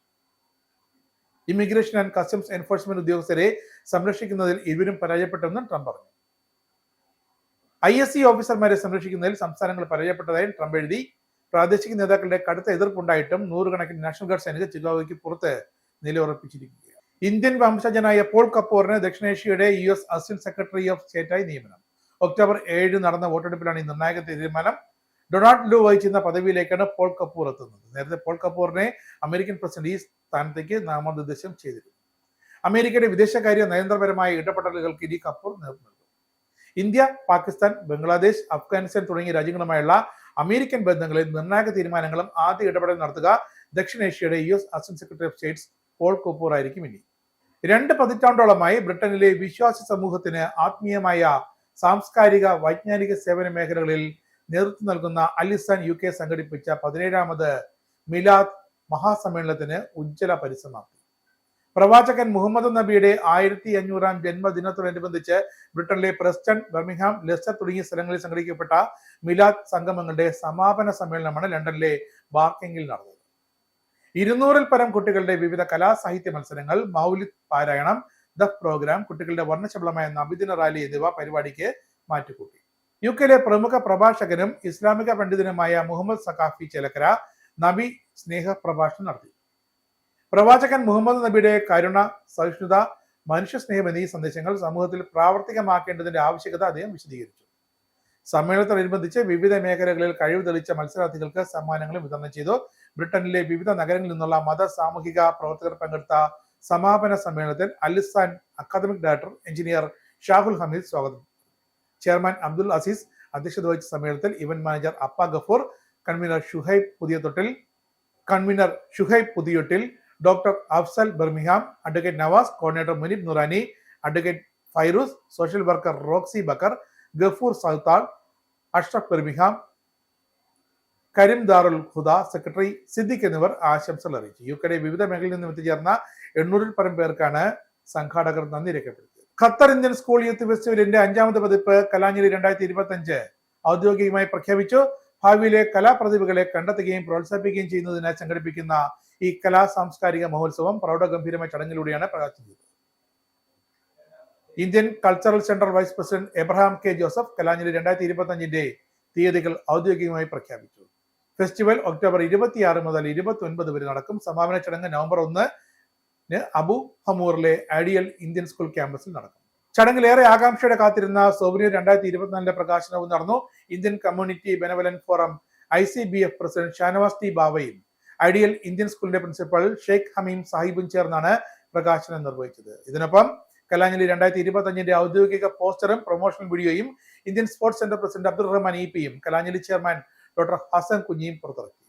ഇമിഗ്രേഷൻ ആൻഡ് കസ്റ്റംസ് എൻഫോഴ്സ്മെന്റ് ഉദ്യോഗസ്ഥരെ സംരക്ഷിക്കുന്നതിൽ ഇരുവരും പരാജയപ്പെട്ടെന്നും ട്രംപ് പറഞ്ഞു. ISC ഓഫീസർമാരെ സംരക്ഷിക്കുന്നതിൽ സംസ്ഥാനങ്ങൾ പരാജയപ്പെട്ടതായും ട്രംപ് എഴുതി. പ്രാദേശിക നേതാക്കളുടെ കടുത്ത എതിർപ്പുണ്ടായിട്ടും നൂറുകണക്കിന് നാഷണൽ ഗാർഡ് സൈനികർ ചിക്കാഗോയ്ക്ക് പുറത്ത് നിലയുറപ്പിച്ചിരിക്കുകയാണ്. ഇന്ത്യൻ വംശജനായ പോൾ കപ്പൂറിന് ദക്ഷിണേഷ്യയുടെ US അസിസ്റ്റന്റ് സെക്രട്ടറി ഓഫ് സ്റ്റേറ്റായി നിയമനം. ഒക്ടോബർ 7 നടന്ന വോട്ടെടുപ്പിലാണ് ഈ നിർണായക തീരുമാനം. ഡൊണാൾഡ് ലൂ വഹിച്ചിരുന്ന പദവിയിലേക്കാണ് പോൾ കപ്പൂർ എത്തുന്നത്. നേരത്തെ പോൾ കപ്പൂറിനെ അമേരിക്കൻ പ്രസിഡന്റ് ഈ സ്ഥാനത്തേക്ക് നാമനിർദ്ദേശം ചെയ്തിരുന്നു. അമേരിക്കയുടെ വിദേശകാര്യ നയതന്ത്രപരമായ ഇടപെടലുകൾക്ക് ഇനി കപ്പൂർ നേതൃത്വം നൽകും. ഇന്ത്യ, പാകിസ്ഥാൻ, ബംഗ്ലാദേശ്, അഫ്ഗാനിസ്ഥാൻ തുടങ്ങിയ രാജ്യങ്ങളുമായുള്ള അമേരിക്കൻ ബന്ധങ്ങളിൽ നിർണായക തീരുമാനങ്ങളും ആദ്യ ഇടപെടൽ നടത്തുക ദക്ഷിണേഷ്യയുടെ US assistant secretary of states Paul Kapur ആയിരിക്കും. ഇനി 2 പതിറ്റാണ്ടോളമായി ബ്രിട്ടനിലെ വിശ്വാസി സമൂഹത്തിന് ആത്മീയമായ സാംസ്കാരിക, വൈജ്ഞാനിക സേവന മേഖലകളിൽ നേതൃത്വം നൽകുന്ന അൽ-ഇഹ്സാൻ UK സംഘടിപ്പിച്ച 17ാമത് മിലാദ് മഹാസമ്മേളനത്തിന് ഉജ്ജ്വല പരിസമാപ്തി. പ്രവാചകൻ മുഹമ്മദ് നബിയുടെ 1500-ാം ജന്മദിനത്തോടനുബന്ധിച്ച് ബ്രിട്ടനിലെ പ്രസ്റ്റൺ, ബർമിംഗ്ഹാം, ലെസ്റ്റർ തുടങ്ങിയ സ്ഥലങ്ങളിൽ സംഘടിപ്പിക്കപ്പെട്ട മിലാദ് സംഗമങ്ങളുടെ സമാപന സമ്മേളനമാണ് ലണ്ടനിലെ ബാർക്കിങ്ങിൽ നടന്നത്. 200-ൽ പരം കുട്ടികളുടെ വിവിധ കലാസാഹിത്യ മത്സരങ്ങൾ, മൗലിദ് പാരായണം, ദഫ് പ്രോഗ്രാം, കുട്ടികളുടെ വർണ്ണശബളമായ നബിദിന റാലി എന്നിവ പരിപാടിക്ക് മാറ്റുകൂട്ടി. യുകെയിലെ പ്രമുഖ പ്രഭാഷകനും ഇസ്ലാമിക പണ്ഡിതനുമായ മുഹമ്മദ് സഖാഫി ചേലക്കര നബി സ്നേഹ പ്രഭാഷണം നടത്തി. പ്രവാചകൻ മുഹമ്മദ് നബിയുടെ കരുണ, സഹിഷ്ണുത, മനുഷ്യസ്നേഹം എന്നീ സന്ദേശങ്ങൾ സമൂഹത്തിൽ പ്രാവർത്തികമാക്കേണ്ടതിന്റെ ആവശ്യകത അദ്ദേഹം വിശദീകരിച്ചു. സമ്മേളനത്തോടനുബന്ധിച്ച് വിവിധ മേഖലകളിൽ കഴിവ് തെളിയിച്ച മത്സരാർത്ഥികൾക്ക് സമ്മാനങ്ങളും വിതരണം ചെയ്തു. ബ്രിട്ടനിലെ വിവിധ നഗരങ്ങളിൽ നിന്നുള്ള മത സാമൂഹിക പ്രവർത്തകർ പങ്കെടുത്ത സമാപന സമ്മേളനത്തിൽ Alisan academic director engineer Shahul Hameed സ്വാഗതം, ചെയർമാൻ അബ്ദുൽ അസീസ് അധ്യക്ഷത വഹിച്ച സമ്മേളനത്തിൽ event manager Appa Gafoor, convener Shuhaib Puthiyottil, doctor Afsal Birmingham, advocate Navas, coordinator Muneeb Noorani, advocate Fairooz, social worker Roxy Bakar, Gafoor Southall, Ashraf Birmingham, Kareem Darul Huda, secretary Siddique എന്നിവർ ആശംസകൾ അറിയിച്ചു. യുകെയുടെ വിവിധ മേഖലയിൽ നിന്നും എത്തിച്ചേർന്ന 800-ൽ പരം പേർക്കാണ് സംഘാടകർ നന്ദി രേഖപ്പെടുത്തിയത്. ഖത്തർ ഇന്ത്യൻ സ്കൂൾ യൂത്ത് ഫെസ്റ്റിവലിന്റെ 5ാമത് പതിപ്പ് കലാഞ്ജലി 2025 ഔദ്യോഗികമായി പ്രഖ്യാപിച്ചു. ഭാവിയിലെ കലാപ്രതിഭകളെ കണ്ടെത്തുകയും പ്രോത്സാഹിപ്പിക്കുകയും ചെയ്യുന്നതിനായി സംഘടിപ്പിക്കുന്ന ഈ കലാ സാംസ്കാരിക മഹോത്സവം പ്രൗഢഗംഭീരമായ ചടങ്ങിലൂടെയാണ് പ്രകാശനം ചെയ്തത്. Indian Cultural Centre vice president Abraham K Joseph Kalanjali 2025ന്റെ തീയതികൾ ഔദ്യോഗികമായി പ്രഖ്യാപിച്ചു. ഫെസ്റ്റിവൽ ഒക്ടോബർ 26 മുതൽ 29 വരെ നടക്കും. സമാപന ചടങ്ങ് നവംബർ 1 അബു ഹമൂറിലെ ഐഡിയൽ ഇന്ത്യൻ സ്കൂൾ ക്യാമ്പസിൽ നടക്കും. ചടങ്ങിൽ ഏറെ ആകാംക്ഷയോടെ കാത്തിരുന്ന സോവനിയർ 2024 പ്രകാശനവും നടന്നു. Indian Community Benevolent Forum ICBF president Shanavas T ബാവയും ഐഡിയൽ ഇന്ത്യൻ സ്കൂളിന്റെ പ്രിൻസിപ്പൽ ഷെയ്ഖ് ഹമീം സാഹിബും ചേർന്നാണ് പ്രകാശനം നിർവഹിച്ചത്. ഇതിനൊപ്പം കലാഞ്ജലി 2025ന്റെ ഔദ്യോഗിക പോസ്റ്ററും പ്രൊമോഷണൽ വീഡിയോയും Indian Sports Centre president Abdul Rahman EP-യും കലാഞ്ജലി ചെയർമാൻ ഡോക്ടർ ഹസൻ കുഞ്ഞിയും പുറത്തിറക്കി.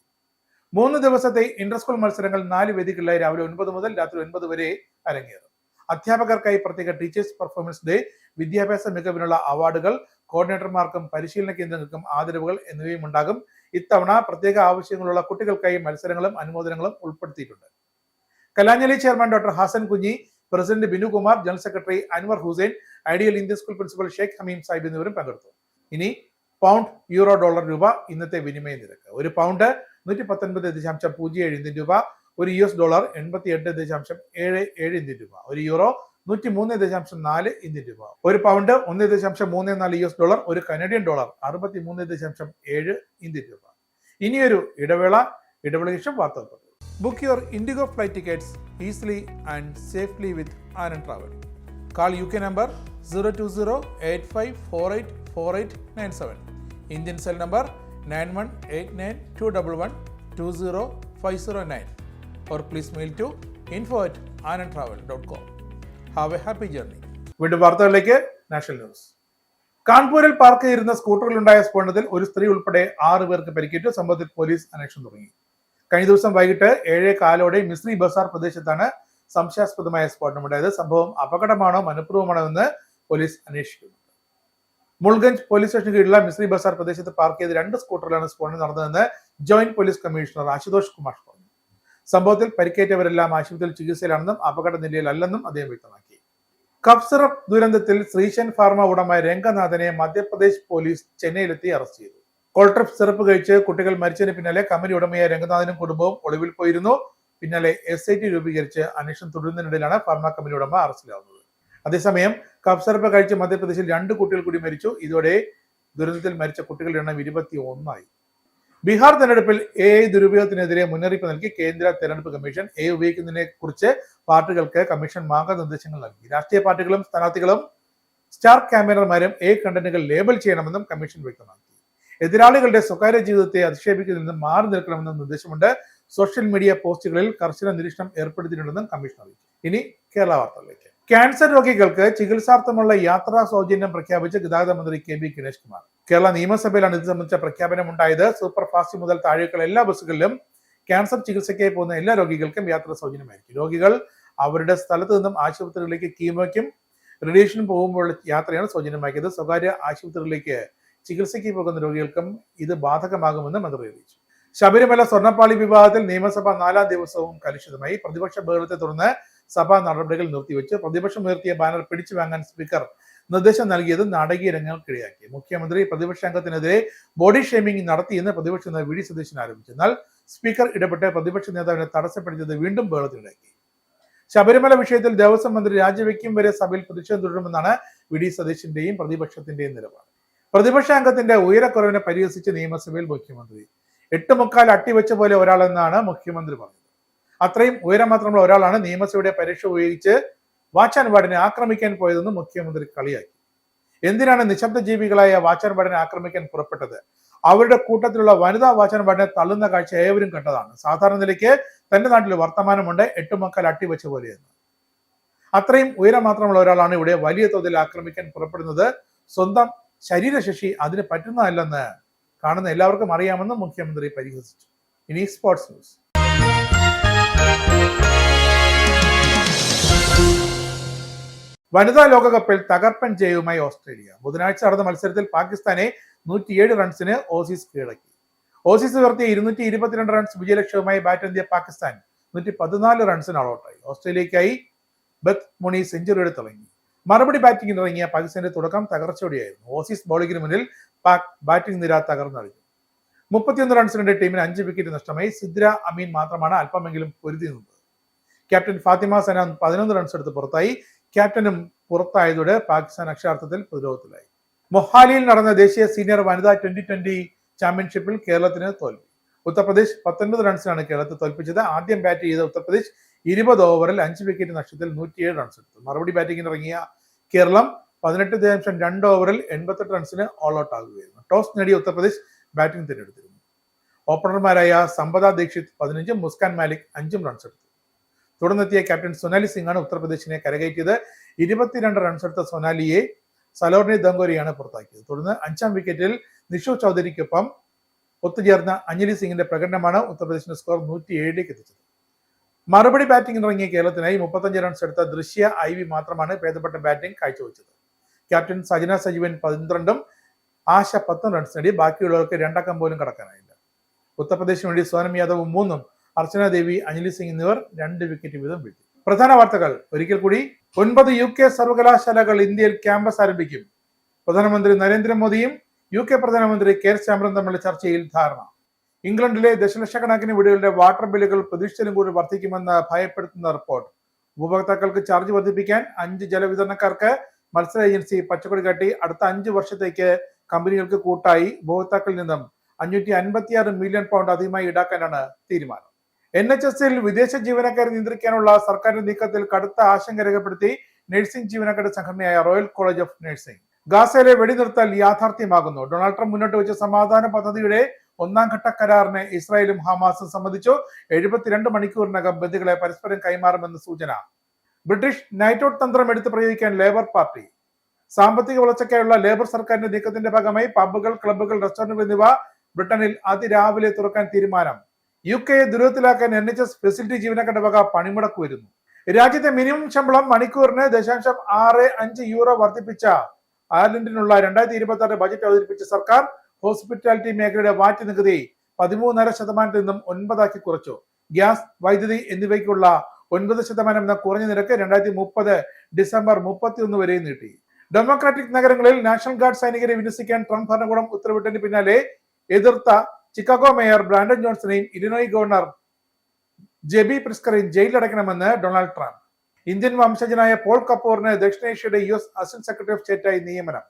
3 ദിവസത്തെ ഇന്റർ സ്കൂൾ മത്സരങ്ങൾ 4 വേദികളിലായി രാവിലെ 9 മുതൽ രാത്രി 9 വരെ അരങ്ങേറും. അധ്യാപകർക്കായി പ്രത്യേക ടീച്ചേഴ്സ് പെർഫോമൻസ് ഡേ, വിദ്യാഭ്യാസ മികവിനുള്ള അവാർഡുകൾ, കോർഡിനേറ്റർമാർക്കും പരിശീലന കേന്ദ്രങ്ങൾക്കും ആദരവുകൾ എന്നിവയും ഉണ്ടാകും. ഇത്തവണ പ്രത്യേക ആവശ്യങ്ങളുള്ള കുട്ടികൾക്കായി മത്സരങ്ങളും അനുമോദനങ്ങളും ഉൾപ്പെടുത്തിയിട്ടുണ്ട്. Kalanjali chairman doctor Hasan Kunhi, president Binukumar, general secretary Anwar Hussain, Ideal Indian School principal Sheikh Hameem Sahib എന്നിവരും പങ്കെടുത്തു. ഇനി പൗണ്ട്, യൂറോ, ഡോളർ, രൂപ ഇന്നത്തെ വിനിമയ നിരക്ക്. ഒരു പൗണ്ട് 119.07 ഇന്ത്യൻ രൂപ, ഒരു US ഡോളർ 88.77 ഇന്ത്യൻ രൂപ, ഒരു യൂറോ 103.4 ഇന്ത്യൻ രൂപ, ഒരു പൗണ്ട് 1.34 US ഡോളർ, ഒരു കനഡിയൻ ഡോളർ 63.7 ഇന്ത്യൻ രൂപ. ഇനിയൊരു ഇടവേളയ്ക്ക് ശേഷം വാർത്തകൾ. Book your IndiGo flight tickets easily and safely with Anand travel. Call UK number 020-8548-4897. Indian cell number 918921120509, or please mail to info@anandtravel.com. Have a happy journey. വീണ്ടും വാർത്തകളിലേക്ക്. National news. കാൺപൂരിൽ പാർക്ക് ചെയ്തിരുന്ന സ്കൂട്ടറിലുണ്ടായ സ്ഫോടനത്തിൽ ഒരു സ്ത്രീ ഉൾപ്പെടെ 6 പേർക്ക് പരിക്കേറ്റു. സംഭവത്തിൽ പോലീസ് അന്വേഷണം തുടങ്ങി. കഴിഞ്ഞ ദിവസം വൈകിട്ട് 7:15 മിസ്രി ബസാർ പ്രദേശത്താണ് സംശയാസ്പദമായ സ്ഫോടനമുണ്ടായത്. സംഭവം അപകടമാണോ മനഃപൂർവ്വമാണോ എന്ന് പോലീസ് അന്വേഷിക്കുന്നു. മുൾഗഞ്ച് പോലീസ് സ്റ്റേഷന് കീഴിലുള്ള മിസ്രി ബസാർ പ്രദേശത്ത് പാർക്ക് ചെയ്ത 2 സ്കൂട്ടറിലാണ് സ്ഫോടനം നടന്നതെന്ന് joint police commissioner Ashutosh Kumar പറഞ്ഞു. സംഭവത്തിൽ പരിക്കേറ്റവരെല്ലാം ആശുപത്രിയിൽ ചികിത്സയിലാണെന്നും അപകട നിലയിലല്ലെന്നും അദ്ദേഹം വ്യക്തമാക്കി. കഫ് സിറപ്പ് ദുരന്തത്തിൽ ശ്രീശൻ ഫാർമ ഉടമ രംഗനാഥനെ മധ്യപ്രദേശ് പോലീസ് ചെന്നൈയിലെത്തി അറസ്റ്റ് ചെയ്തു. കോൾട്രിപ്പ് സിറപ്പ് കഴിച്ച് കുട്ടികൾ മരിച്ചതിന് പിന്നാലെ കമ്പനി ഉടമയായ രംഗനാഥനും കുടുംബവും ഒളിവിൽ പോയിരുന്നു. പിന്നാലെ SIT രൂപീകരിച്ച് അന്വേഷണം തുടരുന്നതിനിടയിലാണ് ഫാർമ കമ്പനി ഉടമ അറസ്റ്റിലാവുന്നത്. അതേസമയം കഫ് സിറപ്പ് കഴിച്ച് മധ്യപ്രദേശിൽ 2 കുട്ടികൾ കൂടി മരിച്ചു. ഇതോടെ ദുരന്തത്തിൽ മരിച്ച കുട്ടികളുടെ എണ്ണം 21 ബീഹാർ തെരഞ്ഞെടുപ്പിൽ AI ദുരുപയോഗത്തിനെതിരെ മുന്നറിയിപ്പ് നൽകി കേന്ദ്ര തെരഞ്ഞെടുപ്പ് കമ്മീഷൻ. AI ഉപയോഗിക്കുന്നതിനെ കുറിച്ച് പാർട്ടികൾക്ക് കമ്മീഷൻ മാർഗനിർദ്ദേശങ്ങൾ നൽകി. രാഷ്ട്രീയ പാർട്ടികളും സ്ഥാനാർത്ഥികളും സ്റ്റാർ ക്യാമ്പയിനർമാരും AI കണ്ടന്റുകൾ ലേബൽ ചെയ്യണമെന്നും കമ്മീഷൻ വ്യക്തമാക്കി. എതിരാളികളുടെ സ്വകാര്യ ജീവിതത്തെ അധിക്ഷേപിക്കുന്നതിൽ നിന്നും മാറി നിൽക്കണമെന്നും നിർദ്ദേശമുണ്ട്. സോഷ്യൽ മീഡിയ പോസ്റ്റുകളിൽ കർശന നിരീക്ഷണം ഏർപ്പെടുത്തിയിട്ടുണ്ടെന്നും കമ്മീഷൻ അറിയിച്ചു. ഇനി കേരള വാർത്തകളിലേക്ക്. ക്യാൻസർ രോഗികൾക്ക് ചികിത്സാർത്ഥമുള്ള യാത്രാ സൗജന്യം പ്രഖ്യാപിച്ച് ഗതാഗത മന്ത്രി KB ഗണേഷ് കുമാർ. കേരള നിയമസഭയിലാണ് ഇത് സംബന്ധിച്ച പ്രഖ്യാപനം ഉണ്ടായത്. സൂപ്പർ ഫാസ്റ്റ് മുതൽ താഴേക്കുള്ള എല്ലാ ബസ്സുകളിലും ക്യാൻസർ ചികിത്സയ്ക്കായി പോകുന്ന എല്ലാ രോഗികൾക്കും യാത്ര സൗജന്യമായിരിക്കും. രോഗികൾ അവരുടെ സ്ഥലത്ത് നിന്നും ആശുപത്രികളിലേക്ക് കീമോയ്ക്കും റേഡിയേഷനും പോകുമ്പോഴുള്ള യാത്രയാണ് സൗജന്യമാക്കിയത്. സ്വകാര്യ ആശുപത്രികളിലേക്ക് ചികിത്സയ്ക്ക് പോകുന്ന രോഗികൾക്കും ഇത് ബാധകമാകുമെന്ന് മന്ത്രി അറിയിച്ചു. ശബരിമല സ്വർണ്ണപ്പാളി വിവാദത്തിൽ നിയമസഭ 4ാം ദിവസവും കലുഷിതമായി. പ്രതിപക്ഷ ബഹളത്തെ തുടർന്ന് സഭാ നടപടികൾ നിർത്തിവെച്ച് പ്രതിപക്ഷം ഉയർത്തിയ ബാനർ പിടിച്ചു വാങ്ങാൻ സ്പീക്കർ നിർദ്ദേശം നൽകിയത് നാടകീയ രംഗങ്ങൾക്കിടയാക്കി. മുഖ്യമന്ത്രി പ്രതിപക്ഷ അംഗത്തിനെതിരെ ബോഡി ഷേമിംഗ് നടത്തിയെന്ന് പ്രതിപക്ഷ നേതാവ് വി ഡി സതീശൻ ആരോപിച്ചു. എന്നാൽ സ്പീക്കർ ഇടപെട്ട് പ്രതിപക്ഷ നേതാവിനെ തടസ്സപ്പെടുത്തിയത് വീണ്ടും ബഹളത്തിനിടയാക്കി. ശബരിമല വിഷയത്തിൽ ദേവസ്വം മന്ത്രി രാജിവെക്കും വരെ സഭയിൽ പ്രതിഷേധം തുടരുമെന്നാണ് വി ഡി സതീശന്റെയും പ്രതിപക്ഷത്തിന്റെയും നിലപാട്. പ്രതിപക്ഷ അംഗത്തിന്റെ ഉയരക്കുറവിനെ പരിഹസിച്ച് നിയമസഭയിൽ മുഖ്യമന്ത്രി 8.25 അട്ടിവെച്ച പോലെ ഒരാളെന്നാണ് മുഖ്യമന്ത്രി പറഞ്ഞത്. അത്രയും ഉയരം മാത്രമുള്ള ഒരാളാണ് നിയമസഭയുടെ പരീക്ഷ ഉപയോഗിച്ച് വാച്ചാൻ വാർഡിനെ ആക്രമിക്കാൻ പോയതെന്ന് മുഖ്യമന്ത്രി കളിയാക്കി. എന്തിനാണ് നിശബ്ദ ജീവികളായ വാച്ചാൻ വാർഡിനെ ആക്രമിക്കാൻ പുറപ്പെട്ടത്? അവരുടെ കൂട്ടത്തിലുള്ള വനിതാ വാച്ചാൻ വാർഡിനെ തള്ളുന്ന കാഴ്ച ഏവരും കണ്ടതാണ്. സാധാരണ നിലയ്ക്ക് തന്റെ നാട്ടിൽ വർത്തമാനമുണ്ട് 8.25 അട്ടിവെച്ച പോലെയെന്ന്. അത്രയും ഉയരം മാത്രമുള്ള ഒരാളാണ് ഇവിടെ വലിയ തോതിൽ ആക്രമിക്കാൻ പുറപ്പെടുന്നത്. സ്വന്തം ശരീരശേഷി അതിന് പറ്റുന്നതല്ലെന്ന് കാണുന്ന എല്ലാവർക്കും അറിയാമെന്ന് മുഖ്യമന്ത്രി പരിഹസിച്ചു. ഇനി സ്പോർട്സ് ന്യൂസ്. വനിതാ ലോകകപ്പിൽ തകർപ്പൻ ജയവുമായി ഓസ്ട്രേലിയ. ബുധനാഴ്ച നടന്ന മത്സരത്തിൽ പാകിസ്ഥാനെ 107 റൺസിന് ഓസീസ് കീഴടക്കി. ഓസീസ് ഉയർത്തിയ 222 റൺസ് വിജയലക്ഷ്യവുമായി ബാറ്റെത്തിയ പാകിസ്ഥാൻ 114 റൺസിന് ഔട്ടായി. ഓസ്ട്രേലിയക്കായി ബെത്ത് മുണി സെഞ്ചുറിയുടെ തിളങ്ങി. മറുപടി ബാറ്റിംഗിന് ഇറങ്ങിയ പാകിസ്ഥാന്റെ തുടക്കം തകർച്ചയോടെയായിരുന്നു. ഓസീസ് ബൗളിംഗിന് മുന്നിൽ പാക് ബാറ്റിംഗ് നിര തകർന്നടിഞ്ഞു. 31 റൺസിനിടെ ടീമിന് 5 വിക്കറ്റ് നഷ്ടമായി. സിദ്ര അമീൻ മാത്രമാണ് അല്പമെങ്കിലും പൊരുതി നിന്നത്. ക്യാപ്റ്റൻ ഫാത്തിമ സന 11 റൺസ് എടുത്ത് പുറത്തായി. ക്യാപ്റ്റനും പുറത്തായതോടെ പാകിസ്ഥാൻ അക്ഷരാർത്ഥത്തിൽ പ്രതിരോധത്തിലായി. മൊഹാലിയിൽ നടന്ന ദേശീയ സീനിയർ വനിതാ 2020 ചാമ്പ്യൻഷിപ്പിൽ കേരളത്തിന് തോൽവി. ഉത്തർപ്രദേശ് 19 റൺസിനാണ് കേരളത്തെ തോൽപ്പിച്ചത്. ആദ്യം ബാറ്റ് ചെയ്ത ഉത്തർപ്രദേശ് 20 ഓവറിൽ 5 വിക്കറ്റ് നഷ്ടത്തിൽ 107 റൺസ് എടുത്തു. മറുപടി ബാറ്റിംഗിന് ഇറങ്ങിയ കേരളം 18.2 ഓവറിൽ 88 റൺസിന് ഓൾ ഔട്ട് ആകുകയായിരുന്നു. ടോസ് നേടിയ ഉത്തർപ്രദേശ് ബാറ്റിംഗ് തിരഞ്ഞെടുത്തിരുന്നു. ഓപ്പണർമാരായ സമ്പദ ദീക്ഷിത് 15, മുസ്കാൻ മാലിക് 5 റൺസ് എടുത്തു. തുടർന്നെത്തിയ ക്യാപ്റ്റൻ സൊനാലി സിംഗാണ് ഉത്തർപ്രദേശിനെ കരകയറ്റിയത്. 22 റൺസ് എടുത്ത സൊനാലിയെ സലോർണി ദങ്കോരിയാണ് പുറത്താക്കിയത്. തുടർന്ന് 5ാം വിക്കറ്റിൽ നിഷു ചൗധരിക്കൊപ്പം ഒത്തുചേർന്ന അഞ്ജലി സിംഗിന്റെ പ്രകടനമാണ് ഉത്തർപ്രദേശിന്റെ സ്കോർ 107ലേക്ക് എത്തിച്ചത്. മറുപടി ബാറ്റിംഗിന് ഇറങ്ങിയ കേരളത്തിനായി 35 റൺസ് എടുത്ത ദൃശ്യ ഐവി മാത്രമാണ് ഭേദപ്പെട്ട ബാറ്റിംഗ് കാഴ്ചവെച്ചത്. ക്യാപ്റ്റൻ സജന സജീവൻ 12ഉം ആശ 10 റൺസ് നേടി. ബാക്കിയുള്ളവർക്ക് 2 അക്കം പോലും കടക്കാനായില്ല. ഉത്തർപ്രദേശിന് വേണ്ടി സോനം യാദവ് 3ഉം അർച്ചന ദേവി, അഞ്ജലി സിംഗ് എന്നിവർ 2 വിക്കറ്റ് വീതം വീഴ്ത്തി. പ്രധാന വാർത്തകൾ ഒരിക്കൽ കൂടി. 9 UK സർവകലാശാലകൾ ഇന്ത്യയിൽ ക്യാമ്പസ് ആരംഭിക്കും. പ്രധാനമന്ത്രി നരേന്ദ്രമോദിയും UK പ്രധാനമന്ത്രി കെയർ സ്റ്റാമറും തമ്മിലുള്ള ചർച്ചയിൽ ധാരണ. ഇംഗ്ലണ്ടിലെ ദശലക്ഷക്കണക്കിന് വീടുകളുടെ വാട്ടർ ബില്ലുകൾ പ്രതീക്ഷിച്ചതിലും കൂടി വർദ്ധിക്കുമെന്ന് ഭയപ്പെടുത്തുന്ന റിപ്പോർട്ട്. ഉപഭോക്താക്കൾക്ക് ചാർജ് വർദ്ധിപ്പിക്കാൻ 5 ജലവിതരണക്കാർക്ക് മത്സര ഏജൻസി പച്ചക്കൊടി കാട്ടി. അടുത്ത 5 വർഷത്തേക്ക് കമ്പനികൾക്ക് കൂട്ടായി ഉപഭോക്താക്കളിൽ നിന്നും 556 മില്യൺ പൗണ്ട് അധികമായി ഈടാക്കാനാണ് തീരുമാനം. NHSൽ വിദേശ ജീവനക്കാരെ നിയന്ത്രിക്കാനുള്ള സർക്കാരിന്റെ നീക്കത്തിൽ കടുത്ത ആശങ്ക രേഖപ്പെടുത്തി നഴ്സിംഗ് ജീവനക്കാരുടെ സംഘടനയായ റോയൽ കോളേജ് ഓഫ് നഴ്സിംഗ്. ഗാസയിലെ വെടിനിർത്തൽ യാഥാർത്ഥ്യമാകുന്നു. ഡൊണാൾഡ് ട്രംപ് മുന്നോട്ട് വെച്ച സമാധാന പദ്ധതിയുടെ 1ാം ഘട്ട കരാറിന് ഇസ്രായേലും ഹമാസും സമ്മതിച്ചു. 72 മണിക്കൂറിനകം ബന്ദികളെ പരസ്പരം കൈമാറുമെന്ന് സൂചന. ബ്രിട്ടീഷ് നൈറ്റ് ഔട്ട് തന്ത്രം എടുത്ത് പ്രയോഗിക്കാൻ ലേബർ പാർട്ടി. സാമ്പത്തിക വളർച്ചയ്ക്കായുള്ള ലേബർ സർക്കാരിന്റെ നീക്കത്തിന്റെ ഭാഗമായി പബ്ബുകൾ, ക്ലബ്ബുകൾ, റെസ്റ്റോറന്റുകൾ എന്നിവ ബ്രിട്ടനിൽ അതിരാവിലെ തുറക്കാൻ തീരുമാനം. UKയെ ദുരിതത്തിലാക്കാൻ NHS ഫെസിലിറ്റി ജീവനക്കാരുടെ വക പണിമുടക്ക് വരുന്നു. രാജ്യത്തെ മിനിമം ശമ്പളം മണിക്കൂറിന് 0.65 യൂറോ വർദ്ധിപ്പിച്ച അയർലൻഡിനുള്ള 2026 ബജറ്റ് അവതരിപ്പിച്ച സർക്കാർ ഹോസ്പിറ്റാലിറ്റി മേഖലയുടെ വാറ്റ് നികുതി 13.5% നിന്നും 9% കുറച്ചു. ഗ്യാസ്, വൈദ്യുതി എന്നിവയ്ക്കുള്ള 9% എന്ന കുറഞ്ഞ നിരക്ക് 2030 ഡിസംബർ 31 വരെ നീട്ടി. ഡെമോക്രാറ്റിക് നഗരങ്ങളിൽ നാഷണൽ ഗാർഡ് സൈനികരെ വിന്യസിക്കാൻ ട്രംപ് ഭരണകൂടം ഉത്തരവിട്ടതിന് പിന്നാലെ എതിർത്ത ചിക്കാഗോ മേയർ ബ്രാൻഡൻ ജോൺസണെയും ഇലിനോയ് ഗവർണർ ജെബി പ്രിസ്കറെയും ജയിലിലടയ്ക്കണമെന്ന് ഡൊണാൾഡ് ട്രംപ്. ഇന്ത്യൻ വംശജനായ പോൾ കപൂറിന് ദക്ഷിണേഷ്യയുടെ US അസിസ്റ്റന്റ് സെക്രട്ടറി ഓഫ് സ്റ്റേറ്റായി നിയമനം.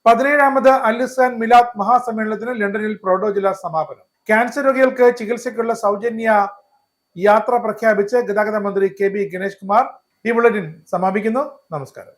17ാമത് അൽ-ലിസാൻ മിലാദ് മഹാസമ്മേളനത്തിന് ലണ്ടനിൽ പ്രൗഢ ജില്ലാ സമാപനം. ക്യാൻസർ രോഗികൾക്ക് ചികിത്സയ്ക്കുള്ള സൗജന്യ യാത്ര പ്രഖ്യാപിച്ച് ഗതാഗത മന്ത്രി KB ഗണേഷ് കുമാർ. ഈ ബുള്ളറ്റിൻ സമാപിക്കുന്നു. നമസ്കാരം.